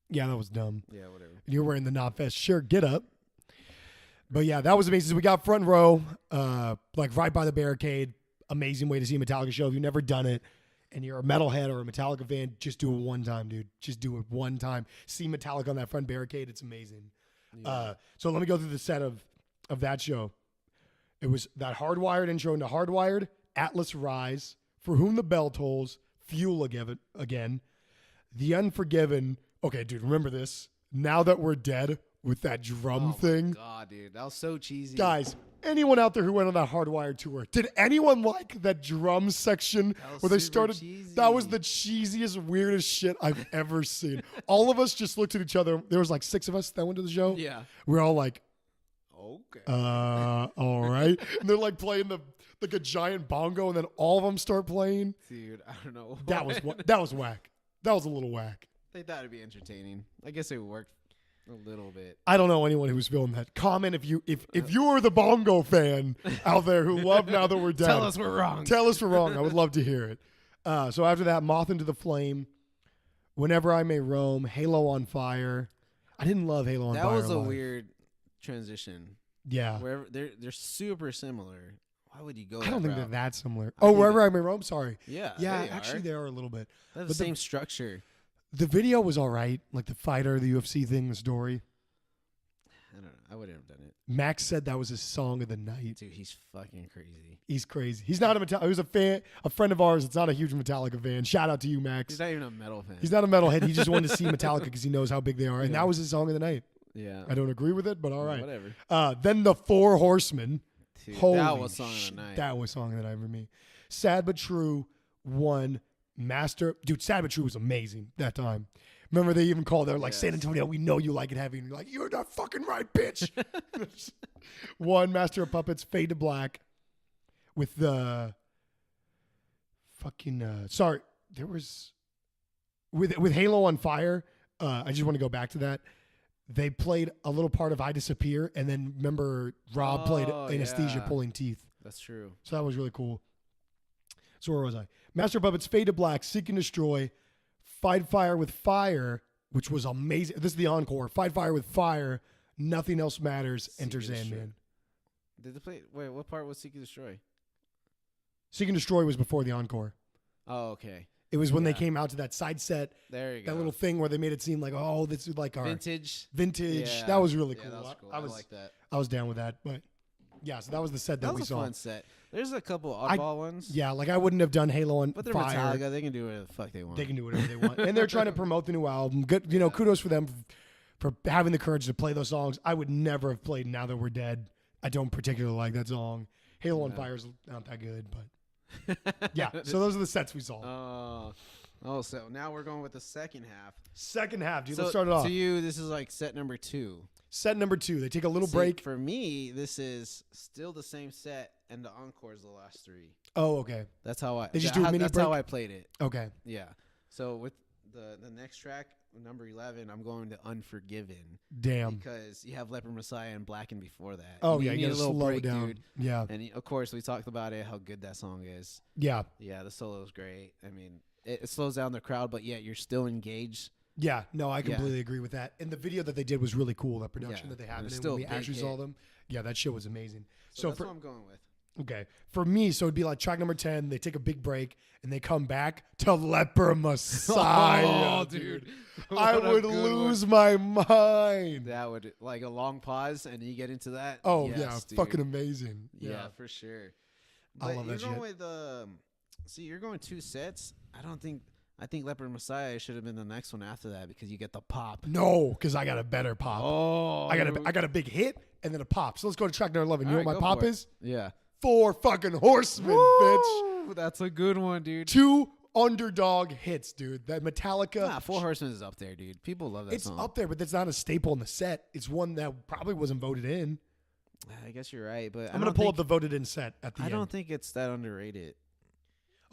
Yeah, that was dumb. Yeah, whatever. And you're wearing the Knotfest shirt. Get up. But yeah, that was amazing. So we got front row, like right by the barricade. Amazing way to see a Metallica show. If you've never done it and you're a metalhead or a Metallica fan, just do it one time, dude. Just do it one time. See Metallica on that front barricade. It's amazing. Yeah. So let me go through the set of that show. It was that Hardwired intro into Hardwired, Atlas Rise, For Whom the Bell Tolls, Fuel again, The Unforgiven. Okay, dude, remember this. Now That We're Dead with that drum thing. God, dude, that was so cheesy. Guys, anyone out there who went on that Hardwired tour, did anyone like that drum section was where they super started? cheesy. That was the cheesiest, weirdest shit I've ever seen. All of us just looked at each other. There was like 6 of us that went to the show. Yeah. We're all like, Okay. all right. And they're like playing like a giant bongo, and then all of them start playing. Dude, I don't know. That was that was whack. That was a little whack. They thought it'd be entertaining. I guess it worked a little bit. I don't know anyone who was feeling that. Comment if you are the bongo fan out there who love Now That We're Dead. Tell us we're wrong. Tell us we're wrong. I would love to hear it. So after that, Moth into the Flame, Whenever I May Roam, Halo on Fire. I didn't love Halo on That Fire. was a live. weird transition. Yeah. Wherever they're super similar. Why would you go? I don't that think they're route? that similar. I Oh, think Wherever I May Roam. Sorry. Yeah. Yeah, they actually are. they are a little bit. They have but the the- same structure. The video was all right. Like the fighter, the UFC thing, the story. I don't know. I wouldn't have done it. Max said that was his song of the night. Dude, he's fucking crazy. He's crazy. He's not a Metallica. He was a friend of ours. It's not a huge Metallica fan. Shout out to you, Max. He's not even a metal fan. He's not a metalhead. He just wanted to see Metallica because he knows how big they are, and Yeah. that was his song of the night. Yeah. I don't agree with it, but all right. Whatever. Then the Four Horsemen. Dude, Holy that was song shit, of the night. That was song of the night for me. Sad but True, One, Sad But True was amazing that time. Remember they even called there like Yes. San Antonio, we know you like it heavy. And you're like, you're not fucking right, bitch. 1, Master of Puppets, Fade to Black with the fucking, there was, with Halo on Fire, I just want to go back to that. They played a little part of I Disappear, and then remember Rob played Anesthesia pulling teeth. That's true. So that was really cool. So where was I? Master of Puppets, Fade to Black, Seek and Destroy, Fight Fire with Fire, which was amazing. This is the encore. Fight Fire with Fire, Nothing Else Matters, Enter Sandman. Did they play? Wait, what part was Seek and Destroy? Seek and Destroy was before the encore. Oh, okay. It was when they came out to that side set. There you go. That little thing where they made it seem like, oh, this is like our vintage. Yeah. That was really cool. That was cool. I like that. I was down with that, but yeah. So that was the set that we saw. That was a fun set. There's a couple oddball ones. Yeah, like I wouldn't have done Halo on but they're Fire. Metallica. They can do whatever the fuck they want. They can do whatever they want, and they're trying to promote the new album. Good, kudos for them for having the courage to play those songs. I would never have played Now That We're Dead. I don't particularly like that song. Halo on Fire is not that good, but yeah. So those are the sets we saw. So now we're going with the second half. Second half, dude. So let's start it off. To you, this is like set number 2. Set number 2. They take a little break. For me, this is still the same set, and the encore is the last 3. Oh, okay. That's how I. They just do a mini That's break? how I played it. Okay. Yeah. So with the next track, number 11, I'm going to Unforgiven. Damn. Because you have Leper Messiah and Blackened before that. Oh, you yeah. You need a little slow break, down. dude. Yeah. And of course, we talked about it, how good that song is. Yeah. Yeah, the solo is great. I mean, it slows down the crowd, but yet you're still engaged. Yeah, no, I completely agree with that. And the video that they did was really cool. That production that they had, and and it's then when we still a big actually hit. saw them, yeah, that shit was amazing. So that's what I'm going with. Okay, for me, so it'd be like track number 10. They take a big break and they come back to Leper Messiah. Oh, dude, I would lose my mind. That would like a long pause, and you get into that. Oh Yes, yeah, dude. fucking amazing. Yeah, for sure. I But love you're that going shit. with see, you're going 2 sets. I think Leper Messiah should have been the next one after that because you get the pop. No, because I got a better pop. Oh, I got a big hit and then a pop. So let's go to track number 11. You know All what right, my go pop for it. is? Yeah. 4 fucking Horsemen, bitch. Woo! That's a good one, dude. 2 underdog hits, dude. That Metallica. Nah, 4 Horsemen is up there, dude. People love that It's song. up there, but that's not a staple in the set. It's one that probably wasn't voted in. I guess you're right, but I'm going to pull up the voted in set at the end. I don't think it's that underrated.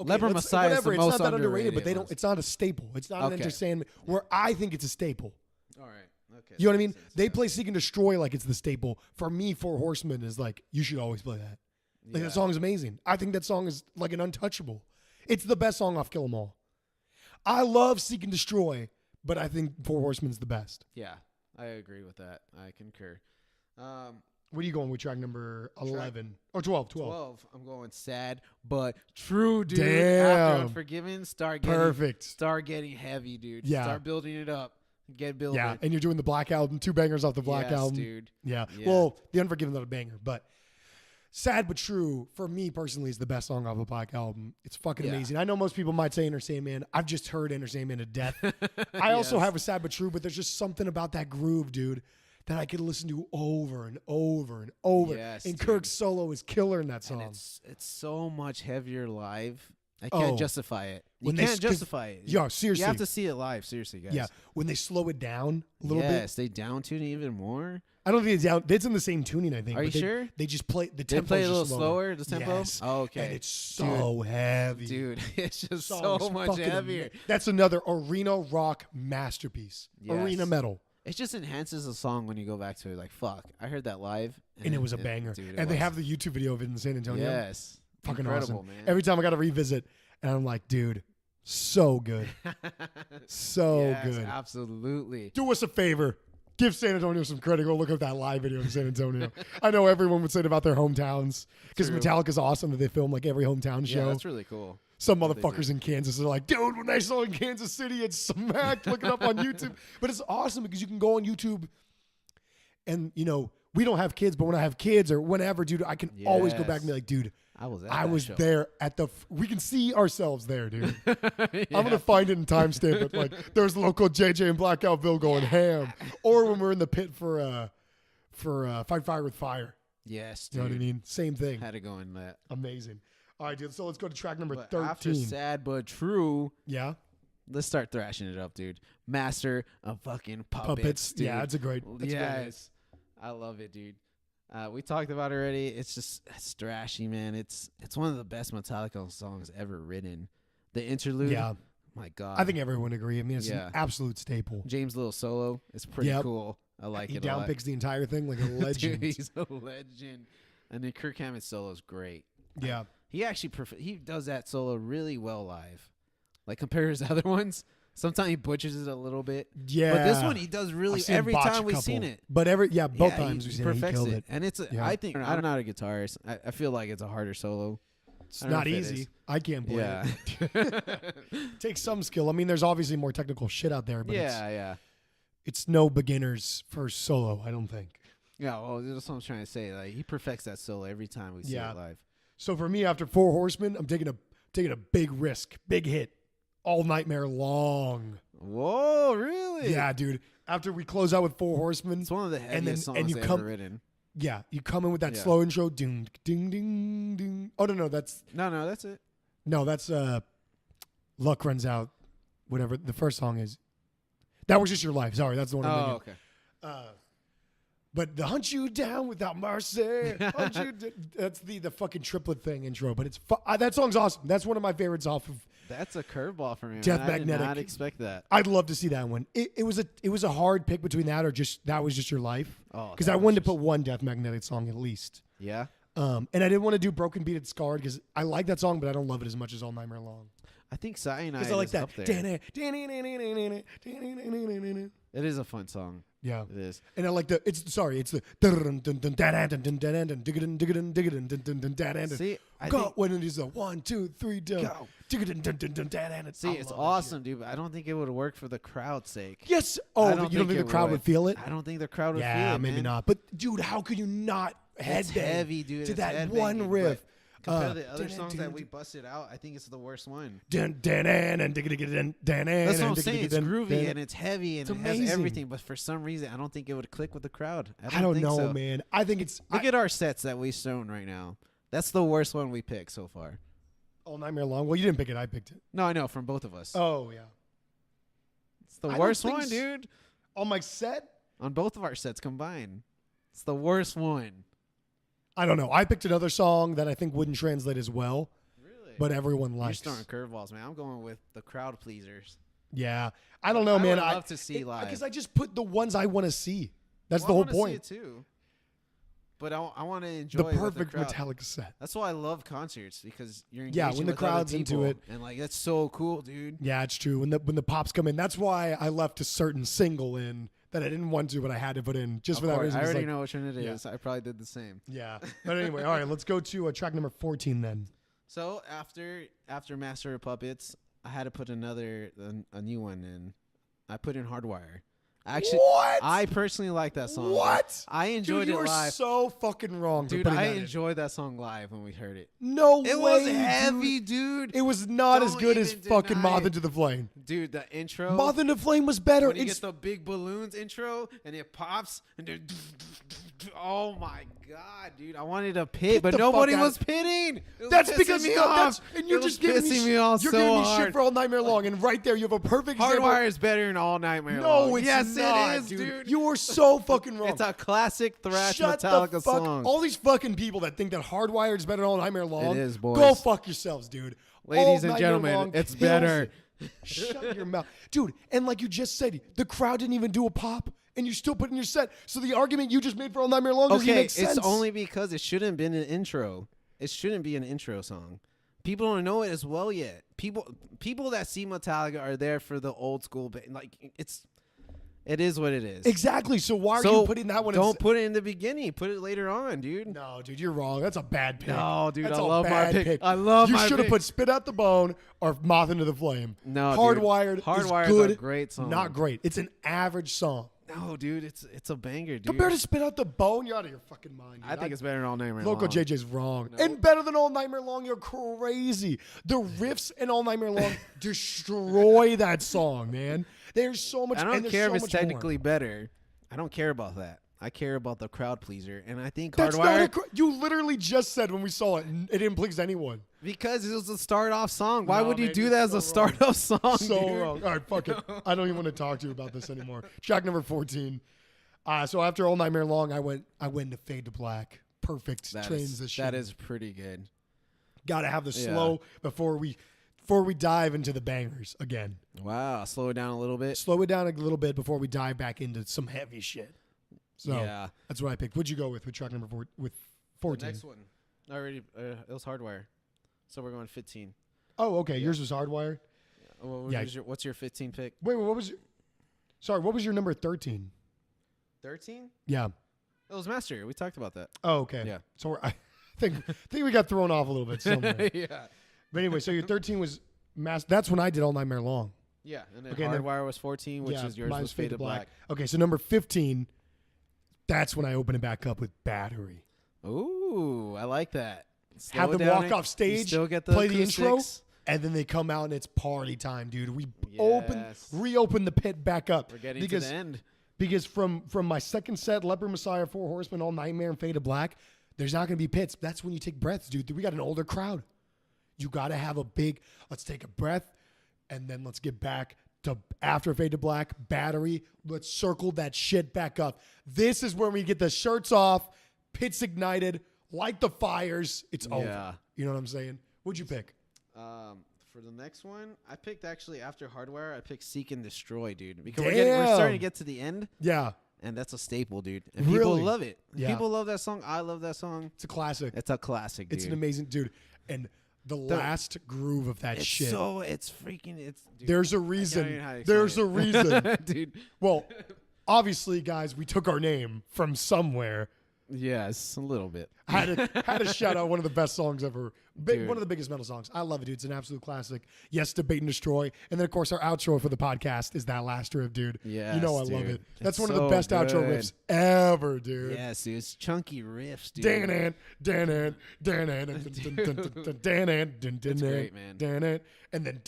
Okay, Leper Messiah is whatever. the It's most not that underrated, but underrated it's not a staple. It's not an Okay. Enter Sandman where I think it's a staple. All right. Okay. You know what I mean? Makes sense, They yeah. play Seek and Destroy like it's the staple. For me, 4 Horsemen is like, you should always play that. Like, Yeah. that song is amazing. I think that song is like an untouchable. It's the best song off Kill 'Em All. I love Seek and Destroy, but I think 4 Horsemen's the best. Yeah, I agree with that. I concur. What are you going with track number 11? Or 12? 12. I'm going sad, but true, dude. Damn. After Unforgiven, start getting heavy, dude. Yeah. Start building it up. Get building. Yeah, and you're doing the Black Album, 2 bangers off the Black Yes, Album. dude. Yeah. Yeah. Well, The Unforgiven not a banger, but Sad But True, for me personally, is the best song off the Black Album. It's fucking Yeah. amazing. I know most people might say Enter Sandman. I've just heard Enter Sandman to death. I also Yes. have a Sad But True, but there's just something about that groove, dude, that I could listen to over and over and over. Yes, and dude. Kirk's solo is killer in that And song. it's so much heavier live. I can't Oh. justify it. You When they can't 'cause- justify it. Yeah, seriously. You have to see it live, seriously, guys. Yeah, when they slow it down a little bit. Yes, they down tune it even more. I don't think it's down. It's in the same tuning, I think. Are but you sure? They just play the They tempo. play a little slower, the tempo? Yes. Oh, okay. And it's so heavy. Dude, it's just Song so is much fucking heavier. That's another arena rock masterpiece. Yes. Arena metal. It just enhances the song when you go back to it. Like, fuck, I heard that live. And it was a banger. Dude, and they have the YouTube video of it in San Antonio. Yes. Fucking Incredible, awesome. man. Every time I got to revisit, and I'm like, dude, so good. So Yes, good. absolutely. Do us a favor. Give San Antonio some credit. Go look up that live video in San Antonio. I know everyone would say it about their hometowns because True. Metallica's awesome that they film like every hometown Yeah, show. that's really cool. Some What they motherfuckers do. in Kansas are like, dude, when I saw in Kansas City, it smacked. Look it up on YouTube. But it's awesome because you can go on YouTube and, you know, we don't have kids, but when I have kids or whenever, dude, I can always go back and be like, dude, I was there at the, we can see ourselves there, dude. I'm going to find it in timestamp, but like there's local JJ and Blackout going ham. Or when we're in the pit for Fight Fire with Fire. Yes, You know dude. what I mean? Same thing. Had to go in that. Amazing. All right, dude. So let's go to track number But 13. after Sad But True, Yeah. let's start thrashing it up, dude. Master of fucking puppets, dude. Yeah, that's a great. That's a great hit. Yes. I love it, dude. We talked about it already. It's thrashy, man. It's one of the best Metallica songs ever written. The interlude. Yeah. My God. I think everyone would agree. I mean, it's Yeah. an absolute staple. James' little solo is pretty Yep. cool. I like He it a lot. downpicks the entire thing like a legend. Dude, he's a legend. And then Kirk Hammett's solo is great. Yeah. He actually he does that solo really well live. Like compared to his other ones, sometimes he butchers it a little bit. Yeah. But this one he does really I've seen him every botch time a we've couple. seen it. But both Yeah, times we've seen it, he perfects killed it. And it's Yeah. I think I'm not a guitarist. I feel like it's a harder solo. It's I don't know not if it easy. is. I can't play Yeah. it. Takes some skill. I mean, there's obviously more technical shit out there, but yeah. it's no beginner's first solo, I don't think. Yeah, well, that's what I'm trying to say. Like he perfects that solo every time we see it live. So for me, after Four Horsemen, I'm taking a big risk, big hit, All Nightmare Long. Whoa, really? Yeah, dude. After we close out with Four Horsemen, It's one of the heaviest then- songs and you ever come- written. yeah, you come in with that Yeah. slow intro, ding, ding, ding, ding. Oh no, that's No, that's it. Luck Runs Out, whatever the first song is. That Was Just Your Life. Sorry, that's the one I'm Oh, thinking. okay. But the Hunt You Down Without Mercy, that's the fucking triplet thing intro. But it's that song's awesome. That's one of my favorites off of. That's a curveball for me. Death man. I Magnetic. did not expect that. I'd love to see that one. It was a hard pick between that or just That Was Just Your Life. Oh, Because that I was wanted to just- put one Death Magnetic song at least. Yeah. And I didn't want to do Broken Beat It Scarred because I like that song, but I don't love it as much as All Nightmare Long. I think Cyanide Because I like is that. up there. It is a fun song. Yeah. It is. And I like it's the See, I go think, when it is a 1, 2, 3, Go. See, see, it's awesome, dude, but I don't think it would work for the crowd's sake. Yes. I Oh, don't you don't think the it crowd would feel it? I don't think the crowd would feel Yeah, it, maybe man. not. But dude, how could you not It's headbang heavy, dude. to It's that headbanging, one riff? but compared to the other songs that we busted out, I think it's the worst one. That's what I'm saying. It's groovy and it's heavy and It's it has amazing. everything, but for some reason, I don't think it would click with the crowd. I don't think know, so. man. I think it's Look at our sets that we've shown right now. That's the worst one we picked so far. All Nightmare Long. Well, you didn't pick it. I picked it. No, I know, from both of us. Oh yeah. It's the I don't worst think one, dude. On my set, On both of our sets combined. It's the worst one. I don't know. I picked another song that I think wouldn't translate as well, Really? but everyone You're likes. throwing curveballs, man. I'm going with the crowd pleasers. Yeah, I don't know, man. I would love to see live. because I just put the ones I want to see. That's Well, the I whole wanna point. See it too. But I want to enjoy The it with perfect crowd. Metallica set. That's why I love concerts because you're Yeah, engaging when the with other crowd's into people, it. and like that's so cool, dude. Yeah, it's true. When the pops come in, that's why I left a certain single in that I didn't want to, but I had to put in just Of for that course, reason. I 'cause, already like, know which one it yeah. is. I probably did the same. Yeah, but anyway, all right. Let's go to track number 14 then. So after Master of Puppets, I had to put a new one in. I put in Hardwire. Actually, What? I personally like that song. What? I enjoyed Dude, you it were live. so fucking wrong. for Dude, putting I that in. enjoyed that song live when we heard it. No It way, was heavy, dude. dude. It was not as Don't good as even fucking deny Moth it. Into the Flame. Dude, the intro. Moth Into the Flame was better. When you It's- get the big balloons intro and it pops and then oh my god, dude! I wanted to pit, Get but the nobody fuck out was of- pitting. It was That's pissing because me no, off. and you're It was just giving pissing me, me off you're so giving me hard. shit for All Nightmare Long, and right there you have a perfect example. Hardwire is better than All Nightmare No, Long. it's yes, not, it is, dude. You were so fucking wrong. It's a classic thrash Shut Metallica the fuck. song. All these fucking people that think that Hardwired is better than All Nightmare Long. It is, boys. Go fuck yourselves, dude. Ladies All and Nightmare gentlemen, Long it's kills better. it. Shut your mouth, dude. And like you just said, the crowd didn't even do a pop, and you still put in your set. So the argument you just made for All Nightmare Long doesn't Okay, make sense. it's only because it shouldn't have been an intro. It shouldn't be an intro song. People don't know it as well yet. People that see Metallica are there for the old school. Like it is what it is. Exactly. So why are So you putting that one? don't put it in the beginning. Put it later on, dude. No, dude, you're wrong. That's a bad pick. No, dude, That's I a love my bad pick. I love you my should have pick. put Spit Out the Bone or Moth Into the Flame. No, Hardwired dude. Hardwired's is good. a great song. Not great. It's an average song. No, dude, it's a banger, dude. Compared to Spit Out the Bone, you're out of your fucking mind. Dude. I think it's better than All Nightmare Local Long. JJ's wrong. No. And better than All Nightmare Long, you're crazy. The riffs in All Nightmare Long destroy that song, man. There's so much. I and don't there's care so if it's much more. technically better. I don't care about that. I care about the crowd pleaser, and I think That's Hardwire not you literally just said when we saw it, it didn't please anyone. because it was a start off song. Why No, would you man, do you're that as so a start off song? So dude? wrong. All right, fuck it. I don't even want to talk to you about this anymore. Track number 14. So after All Nightmare Long, I went to Fade to Black. Perfect transition. That is pretty good. Got to have the slow before we dive into the bangers again. Wow, slow it down a little bit. Slow it down a little bit before we dive back into some heavy shit. So Yeah. that's what I picked. What'd you go with track number 14? The next one, already it was Hardwire, so we're going 15. Oh, okay. Yours was Hardwire. What's your 15 pick? Wait, what was your number 13? 13? Yeah. It was Master. We talked about that. Oh, okay. Yeah. So I think we got thrown off a little bit somewhere. Yeah. But anyway, so your 13 was That's when I did All Nightmare Long. Yeah, and then Okay, and then- Hardwire was 14, which is yours mine was Fade to Black. Okay, so number 15, that's when I open it back up with Battery. Ooh, I like that. Slow Have it them down walk and off stage, still get the play the intro, acoustics. and then they come out and it's party time, dude. We Yes. reopen the pit back up. We're getting to the end. Because from my second set, Leper Messiah, Four Horsemen, All Nightmare, and Fade to Black, there's not going to be pits. That's when you take breaths, dude. We got an older crowd. You got to have let's take a breath, and then let's get back to after Fade to Black, Battery. Let's circle that shit back up. This is when we get the shirts off, pits ignited, light the fires. It's over. You know what I'm saying? What'd you pick? For the next one, I picked actually after Hardwire, I picked Seek and Destroy, dude. Because we're starting to get to the end. Yeah. And that's a staple, dude. And people love it. Yeah. People love that song. I love that song. It's a classic. It's a classic, dude. It's an amazing, dude. And the last groove of that shit. Dude, There's a reason. There's a reason. dude. Well, obviously, guys, we took our name from somewhere. Yes, a little bit. Had to shout out one of the best songs ever. Dude. One of the biggest metal songs. I love it, dude. It's an absolute classic. Yes, Debate and Destroy. And then, of course, our outro for the podcast is that last riff, dude. Yes, you know I love dude. it. That's It's one of the so best outro good. riffs ever, dude. Yes, dude. It's chunky riffs, dude. It's great, man. And then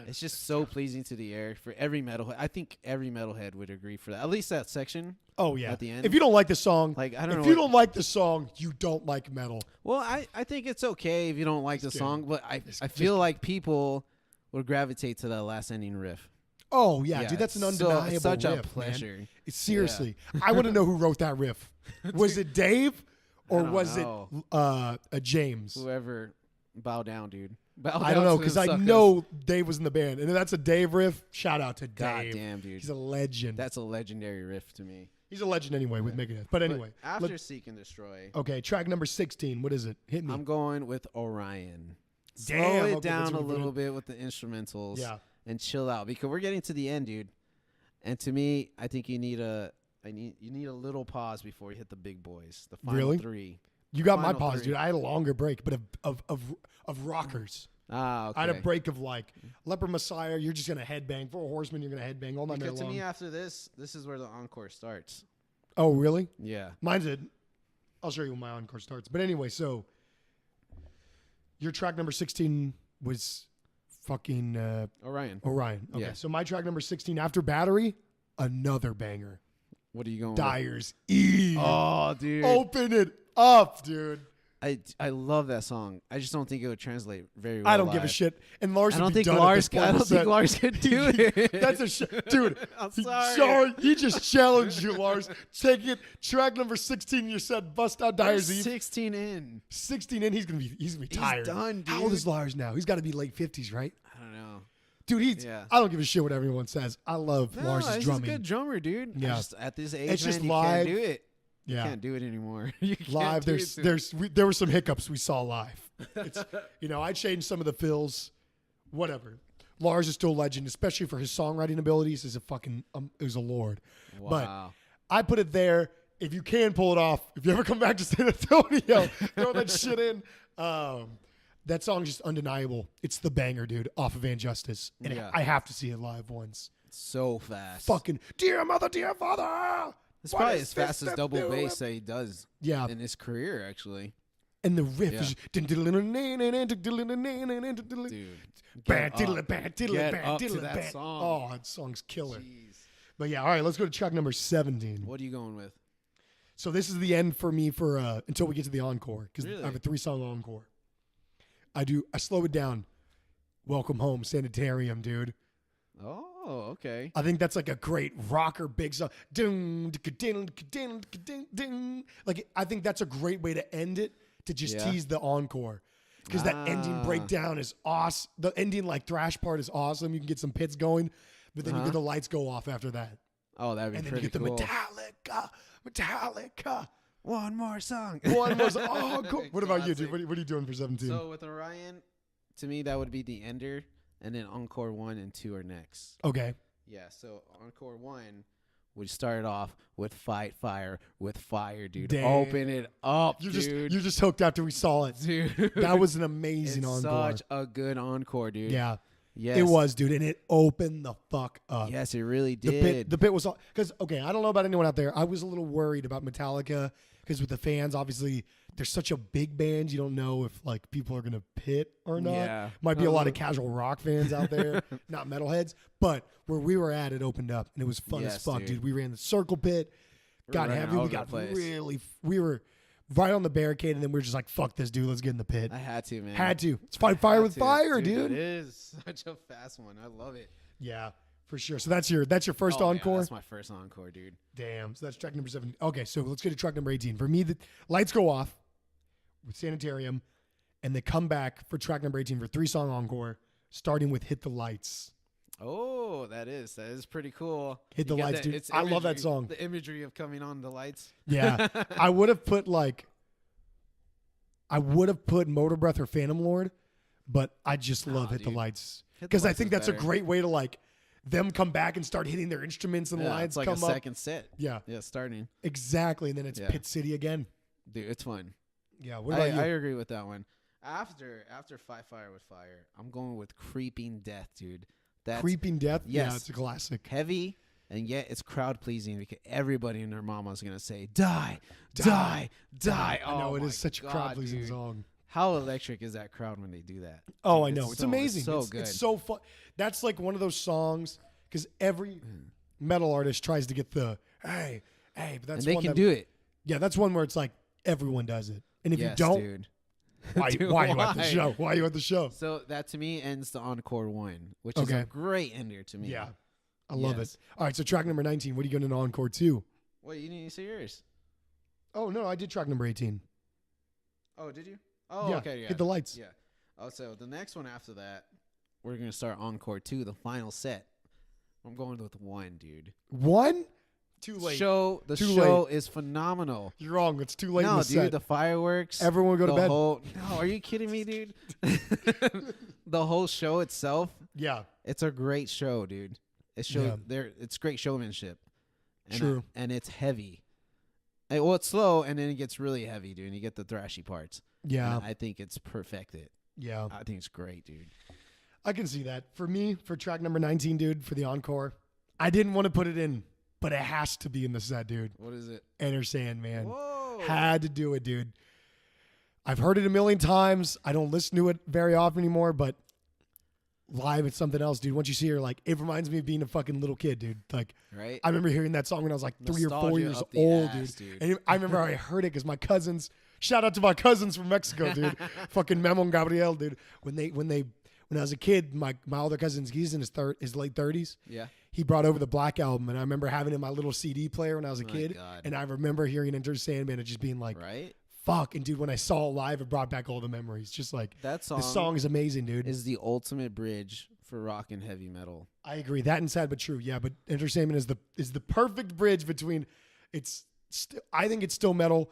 It's just so pleasing to the ear for every metalhead. I think every metalhead would agree for that. At least that section. Oh yeah. At the end. If you don't like the song, Like, I don't know if you what- don't like the song, you don't like metal. Well, I think it's okay if you don't like the kidding. song, but I feel like people would gravitate to that last ending riff. Oh yeah, dude, that's an it's undeniable it's such riff, a man. pleasure. Seriously, I want to know who wrote that riff. Was it Dave or I don't was know. it James? Whoever, bow down, dude. Bow I don't down know to because the I suckers. know Dave was in the band, and if that's a Dave riff. Shout out to God Dave. damn, dude. He's a legend. That's a legendary riff to me. He's a legend anyway with Megadeth. But anyway, After let- Seek and Destroy, okay, track number 16. What is it? Hit me. I'm going with Orion. Damn, Slow okay, it that's down a what we little did. bit with the instrumentals. Yeah. And chill out because we're getting to the end, dude. And to me, I think you need a little pause before you hit the big boys. The final Really? 3. You got my Final pause, 3. dude. I had a longer break, but of rockers. Ah, okay. I had a break of like Leper Messiah. You're just gonna headbang. Four Horsemen. You're gonna headbang all night Because to long. me, after this is where the encore starts. Oh, really? Yeah. Mine did. I'll show you when my encore starts. But anyway, so your track number 16 was fucking Orion. Orion. Okay, Yeah. so my track number 16 after Battery, another banger. What are you going Dyer's Eve. with? Oh, dude. Open it up, dude. I love that song. I just don't think it would translate very well. I don't give a live. shit. And Lars I would don't be think done at Lars. this point I in the don't think set. Lars could do it. That's a shit, dude. I'm sorry. He just challenged you, Lars. Take it. Track number 16. You said bust out Dyer's There's Eve. 16 in. 16 in. He's gonna be tired. done, How old dude. is Lars now? He's got to be late 50s, right? I don't know. Dude, Yeah. I don't give a shit what everyone says. I love No, Lars's he's drumming. a good drummer, dude. Yeah. Just at this age, It's man, just you live. can't do it. You Yeah. can't do it anymore. You can't Live, do it there were some hiccups we saw live. I changed some of the fills, whatever. Lars is still a legend, especially for his songwriting abilities. Is a fucking is a lord. Wow. But I put it there. If you can pull it off, if you ever come back to San Antonio, throw that shit in. That song's just undeniable. It's the banger, dude, off of Injustice. And Yeah. I have to see it live once. So fast. Fucking dear mother, dear father. It's what probably is as fast this as to double do bass with- that he does Yeah. in his career, actually. And the riff Yeah. is Dude. Bad Get diddle up. bad diddle Get bad up to diddle that bad. song. Oh, that song's killer. Jeez. But yeah, all right, let's go to track number 17. What are you going with? So this is the end for me for until we get to the encore because Really? I have a 3-song encore. I slow it down. Welcome Home, Sanitarium, dude. Oh, okay. I think that's like a great rocker big song. Ding, ding, ding, ding, ding. Like I think that's a great way to end it, to just tease the encore. Because that ending breakdown is awesome. The ending like thrash part is awesome. You can get some pits going, but then you get the lights go off after that. Oh, that'd be And then pretty you get cool. the Metallica. One more song. One was oh cool. What about you, Classic. dude? What are you doing for 17? So with Orion, to me that would be the ender, and then encore 1 and 2 are next. Okay. Yeah. So encore 1 would start off with Fight Fire with Fire, dude. Damn. Open it up, You're dude. just hooked after we saw it. Dude, That was an amazing it's encore. such a good encore, dude. Yeah. Yes. It was, dude, and it opened the fuck up. Yes, it really The did. bit was because okay, I don't know about anyone out there. I was a little worried about Metallica because with the fans, obviously, they're such a big band. You don't know if like people are gonna pit or not. Yeah. Might be a lot of casual rock fans out there, not metalheads. But where we were at, it opened up and it was fun as Yes, fuck, dude. dude. We ran the circle pit, got running heavy. all We over the got place. we were right on the barricade, and then we were just like, "Fuck this, dude. Let's get in the pit." I had to, man. Had to. It's fight fire Had with to. fire, It dude. is such a fast one. I love it. Yeah, for sure. So that's your first Oh, yeah, encore. that's my first encore, dude. Damn. So that's track number 7. Okay, so let's get to track number 18. For me, the lights go off with Sanitarium, and they come back for track number 18 for 3-song encore, starting with Hit the Lights. Oh, that is pretty cool. Hit the You get lights, that- dude. it's I love that imagery- song. The imagery of coming on the lights. Yeah. I would have put Motor Breath or Phantom Lord, but I just love Hit the dude. Lights. Hit the Because I Lights think is that's a better. great way to like them come back and start hitting their instruments and Yeah, lines it's like come a up. second set. Yeah, Yeah, starting. exactly. And then it's Yeah. Pit City again. Dude, it's fun. Yeah. What about I you? agree with that one. After Fight Fire with Fire, I'm going with Creeping Death, dude. That's Creeping Death? Yeah, Yes. it's a classic. heavy, and yet it's crowd pleasing because everybody and their mama's gonna say, "Die, die, die." I know Oh it my is such a God, crowd pleasing dude. song. How electric is that crowd when they do that? Oh, Dude, I know. It's amazing. so it's, good. It's so fun. That's like one of those songs because every metal artist tries to get the hey, but that's and they one can that, do it. Yeah, that's one where it's like everyone does it, and if Yes, you don't, dude. why Dude, are you at the why? show? Why are you at the show? So that to me ends the encore 1, which is Okay. a great ender to me. Yeah, I love Yes. it. All right, so track number 19. What are you going to encore to? Wait, you didn't say yours? Oh no, I did track number 18. Oh, did you? Oh, Yeah, okay. Yeah. Hit the Lights. Yeah. Oh, so the next one after that, we're gonna start encore 2, the final set. I'm going with 1, dude. 1? Too late. The Too show is phenomenal. You're wrong. It's too late in No, the dude, set. the fireworks. Everyone go to the bed. No, are you kidding me, dude? The whole show itself, Yeah, it's a great show, dude. It's great showmanship. And True. And it's heavy. Well, it's slow, and then it gets really heavy, dude. And you get the thrashy parts. yeah, And I think it's perfected. yeah. I think it's great, dude. I can see that. For me, for track number 19, dude, for the encore, I didn't want to put it in, but it has to be in the set, dude. What is it? Enter Sandman. Whoa. Had to do it, dude. I've heard it a million times. I don't listen to it very often anymore, but live it's something else, dude. Once you see her, like, it reminds me of being a fucking little kid, dude. Like, Right? I remember hearing that song when I was like 3 or 4 Nostalgia years up the old, ass, dude. dude. And I remember I heard it because my cousins, shout out to my cousins from Mexico, dude. Fucking Memo and Gabriel, dude. When I was a kid, my older cousin's, he's in his late 30s. Yeah. He brought over the Black Album, and I remember having it in my little CD player when I was a My kid. God. And I remember hearing Enter Sandman and just being like, Right? fuck. And dude, when I saw it live, it brought back all the memories. Just like, That the song is amazing, dude. is the ultimate bridge for rock and heavy metal. I agree. That and Sad But True. Yeah, but Enter Sandman is the perfect bridge between, I think it's still metal.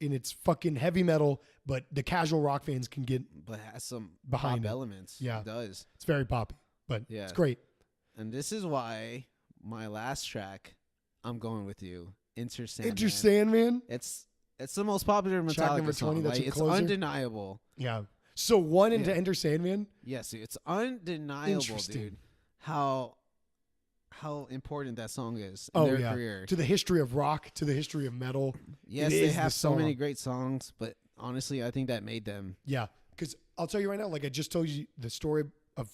It's fucking heavy metal, but the casual rock fans can get, But it has some Behind pop it. elements. Yeah. It does. it's very poppy, but Yeah. it's great. And this is why my last track, I'm going with you. Enter Sandman. Enter Sandman? It's the most popular Track Metallica number song. 20, that's Like, your it's closer? undeniable. Yeah. So one into Yeah. Enter Sandman? Yes, dude, it's undeniable, Interesting. dude. How important that song is in Oh, their yeah. career. To the history of rock, to the history of metal. Yes, it they is the have so many song. great songs, but honestly, I think that made them. Yeah. Because I'll tell you right now, like I just told you the story of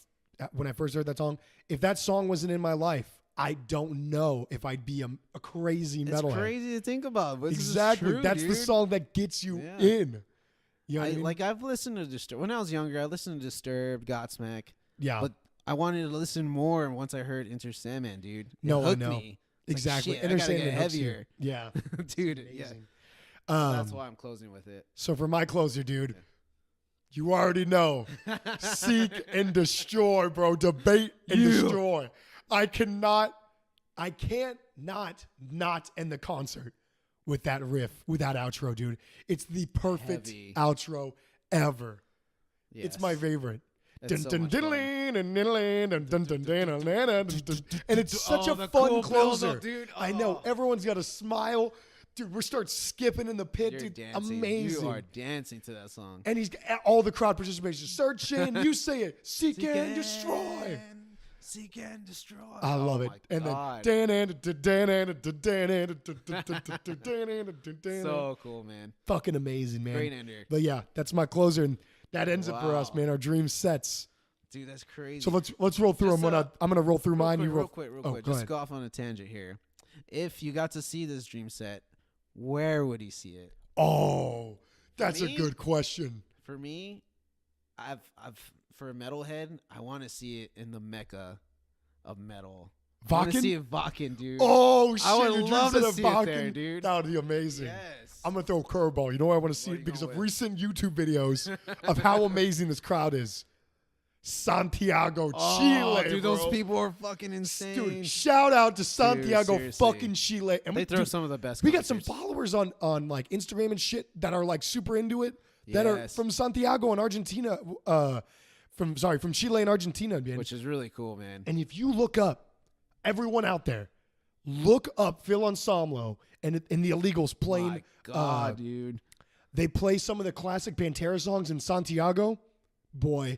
when I first heard that song. If that song wasn't in my life, I don't know if I'd be a crazy metalhead. It's crazy to think about. But Exactly. True, That's dude. the song that gets you in. You know what I mean? Like I've listened to Disturbed when I was younger. I listened to Disturbed, Godsmack. Yeah. But I wanted to listen more once I heard Enter Sandman, dude. It No, I hooked know. me. It's Exactly. Like, shit, I gotta get hooks you. heavier. Yeah. Dude, Amazing. That's why I'm closing with it. So for my closer, dude, you already know. Seek and destroy, bro. Debate and destroy. I can't not end the concert with that riff, with that outro, dude. It's the perfect outro ever. Yes. It's my favorite. And It's so much fun. it's such a the fun cool closer. build-up, dude. I know. Everyone's got a smile. Dude, we start skipping in the pit, You're dude. dancing. Amazing. You are dancing to that song. And he's all the crowd participation. Searching, you say it. Seek and destroy. Seek and destroy. I love it. And then so cool, man. fucking amazing, man. Great ender. But yeah, that's my closer, and that ends it for us, man. Our dream sets. Dude, that's crazy. So let's roll through them. I'm gonna roll through mine. Real quick. Go Just ahead. go off on a tangent here. If you got to see this dream set, where would he see it? Oh, that's a me? good question. For me, I've for a metalhead, I want to see it in the mecca of metal. I want to Vakken? see it Vakken, dude. Oh shit! I would your dream love set to of see it Vakken? there, dude. That would be amazing. Yes. I'm gonna throw a curveball. You know why I want to see What are it you because of going with? recent YouTube videos of how amazing this crowd is. Santiago, Chile, dude, bro. those people are fucking insane. Dude, shout out to Santiago seriously. fucking Chile. And They throw dude, some of the best. we got some concerts. followers on like Instagram and shit that are like super into it. That are Yes. from Santiago and Argentina. From Chile and Argentina, man. Which is really cool, man. And if you look up, everyone out there, look up Phil Anselmo and the Illegals playing. My God, dude. They play some of the classic Pantera songs in Santiago. Boy,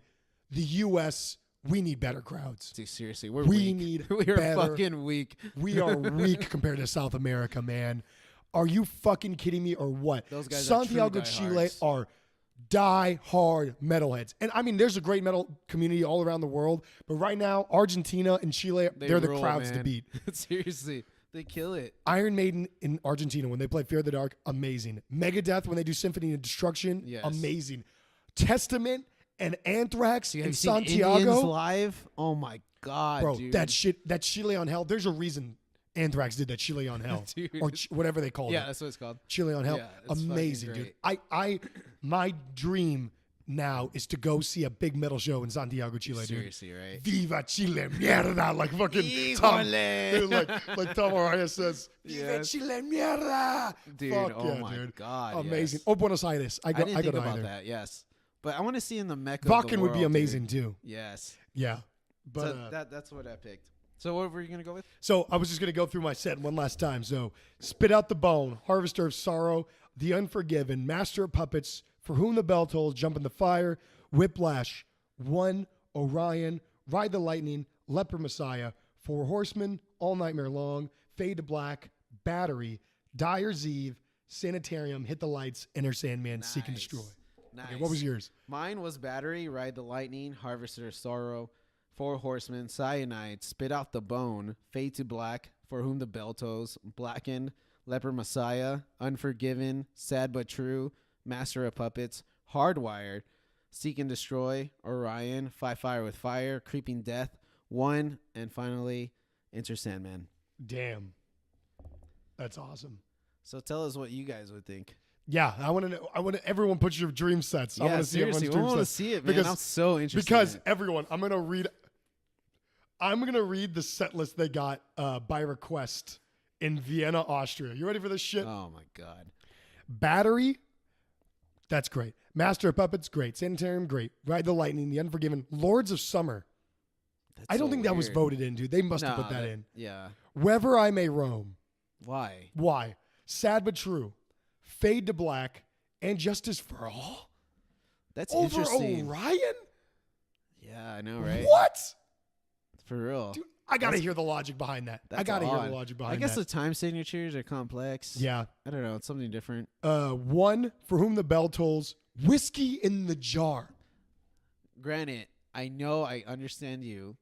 the U.S., we need better crowds. Dude, seriously, we're We weak. need we are better. fucking weak. We are weak compared to South America, man. Are you fucking kidding me or what? Those guys are true Santiago, Chile diehards. are die-hard metalheads. And I mean, there's a great metal community all around the world, but right now, Argentina and Chile, they're the rule, crowds to man. beat. Seriously, they kill it. Iron Maiden in Argentina, when they play Fear the Dark, amazing. Megadeth, when they do Symphony of Destruction, Yes. amazing. Testament and Anthrax Have in you seen Indians Santiago. live? Oh my God, Bro, dude. that shit, that Chile on Hell, there's a reason Anthrax did that Chile on Hell. Dude. Or whatever they call it. Yeah, that's what it's called. Chile on Hell. Yeah, it's fucking Amazing, dude. great. My dream now is to go see a big metal show in Santiago, Chile, dude. Seriously, right? Viva Chile, mierda, like fucking Tom, Híjole. like Tom Araya says, Viva Yes. Chile, mierda. Dude, Fuck oh yeah, my dude. God, Amazing. yes. Oh, Buenos Aires. I I didn't go think to about either. that. Yes, but I want to see in the mecca. of the Vakken would be world, amazing dude. too. Yes, Yeah. But so that's what I picked. So what were you gonna go with? so I was just going to go through my set one last time. So Spit Out the Bone, Harvester of Sorrow, The Unforgiven, Master of Puppets, For Whom the Bell Tolls, Jump in the Fire, Whiplash, One, Orion, Ride the Lightning, Leper Messiah, Four Horsemen, All Nightmare Long, Fade to Black, Battery, Dyer's Eve, Sanitarium, Hit the Lights, Enter Sandman, Seek and Nice. Destroy. Nice. Okay, what was yours? Mine was Battery, Ride the Lightning, Harvester of Sorrow, Four Horsemen, Cyanide, Spit Out the Bone, Fade to Black, For Whom the Bell Tolls, Blackened, Leper Messiah, Unforgiven, Sad But True, Master of Puppets, Hardwired, Seek and Destroy, Orion, Fight Fire with Fire, Creeping Death, One, and finally, Enter Sandman. Damn. That's awesome. So tell us what you guys would think. Yeah, I want to know. I want everyone put your dream sets. I want to see everyone's seriously, I dream want to sets. see it, man. Because- I'm so interested. Because in it. everyone, I'm gonna read the set list they got by request in Vienna, Austria. You ready for this shit? Oh my God. Battery, that's great. Master of Puppets, great. Sanitarium, great. Ride the Lightning, The Unforgiven, Lords of Summer. That's I don't so think that was weird. voted in, dude. They must have Nah, put that in. Yeah. Wherever I May Roam. Why? Why? Sad but True, Fade to Black, and Justice for All. That's Over interesting. Orion? Yeah, I know, right? What? For real. Dude, I gotta That's- hear the logic behind that. I That's gotta hear odd. the logic behind I guess that. the time signatures are complex. Yeah. I don't know. It's something different. One, For Whom the Bell Tolls, Whiskey in the Jar. Granted, I know I understand you,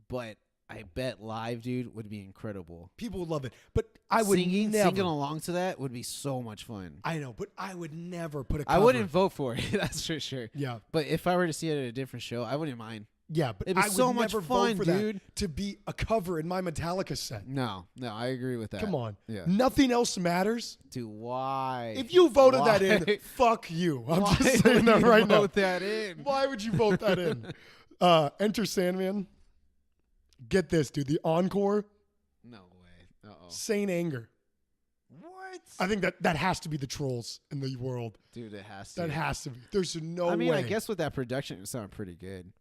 but I bet live, dude, would be incredible. People would love it, but I would singing never. along to that would be so much fun. I know, but I would never put a I cover. wouldn't vote for it. That's for sure. Yeah. But if I were to see it at a different show, I wouldn't mind. Yeah, but It'd be I would so much never fun, vote for dude. that to be a cover in my Metallica set. No, I agree with that. Come on. Yeah. Nothing else matters. Dude, why? If you voted Why? that in, fuck you. I'm Why just saying would that you right now. vote that in? Why would you vote that in? Enter Sandman. Get this, dude. The encore, No way. Uh-oh. Saint Anger. What? I think that has to be the trolls in the world. Dude, it has to. That has to be. There's no way. I mean, I guess with that production, it sounded pretty good.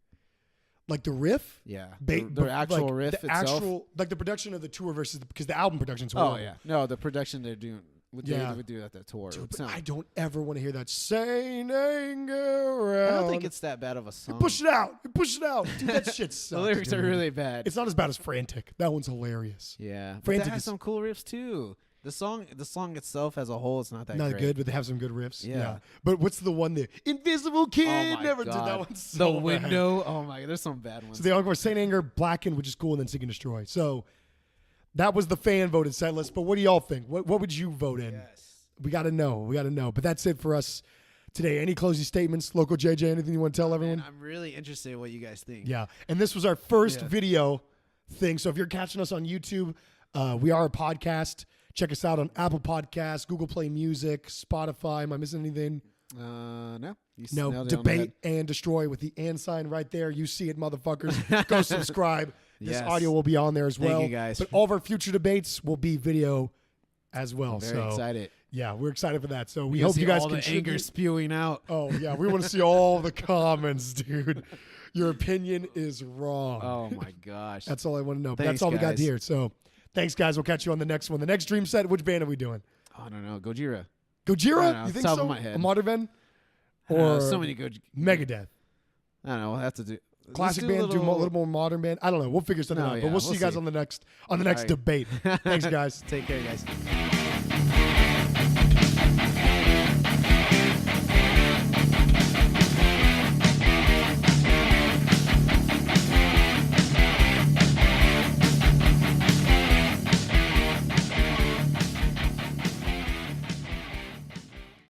Like the riff? Yeah. The The actual like riff the itself. actual, like the production of the tour versus because the album production's Oh, horrible. yeah. No, the production they're doing. What Yeah. they would do at the tour. Dude, It but sound- I don't ever want to hear that Saint Anger. I don't think it's that bad of a song. Push it out. Push it out. Dude, that shit sucks. The lyrics are dude. really bad. It's not as bad as Frantic. That one's hilarious. Yeah. But Frantic that has is- some cool riffs too. The song itself as a whole is not that Not great. good, but they have some good riffs. Yeah. But what's the one there? Invisible Kid. Oh my Never God. did that one. So The bad. Window. Oh my god, there's some bad ones. So the encore, Saint Anger, Blackened, which is cool, and then Seek and Destroy. So that was the fan voted set list. But what do y'all think? What would you vote in? Yes. We got to know. We got to know. But that's it for us today. Any closing statements? Local JJ, anything you want to tell everyone? Man, I'm really interested in what you guys think. Yeah. And this was our first Yeah. video thing. So if you're catching us on YouTube, we are a podcast. Check us out on Apple Podcasts, Google Play Music, Spotify. Am I missing anything? No. You No. nailed it on the Debate head. and Destroy with the and sign right there. You see it, motherfuckers. Go subscribe. This Yes. audio will be on there as Thank well. you, guys. But all of our future debates will be video as well. Very so excited. yeah, we're excited for that. So we You hope see you guys all the contribute. anger spewing out. Oh yeah, we want to see all the comments, dude. Your opinion is wrong. Oh my gosh. That's all I want to know. But Thanks, that's all we got guys. here. So thanks, guys. We'll catch you on the next one. The next Dream Set. Which band are we doing? I don't know. Gojira. I don't Gojira? know, You think top so? of my head. A modern band? Or So many Megadeth? I don't know. We'll have to do Classic let's band, do a little- little more modern band. I don't know. We'll figure something No, out. yeah, But we'll see we'll you guys see. on the next All right. debate. Thanks, guys. Take care, guys.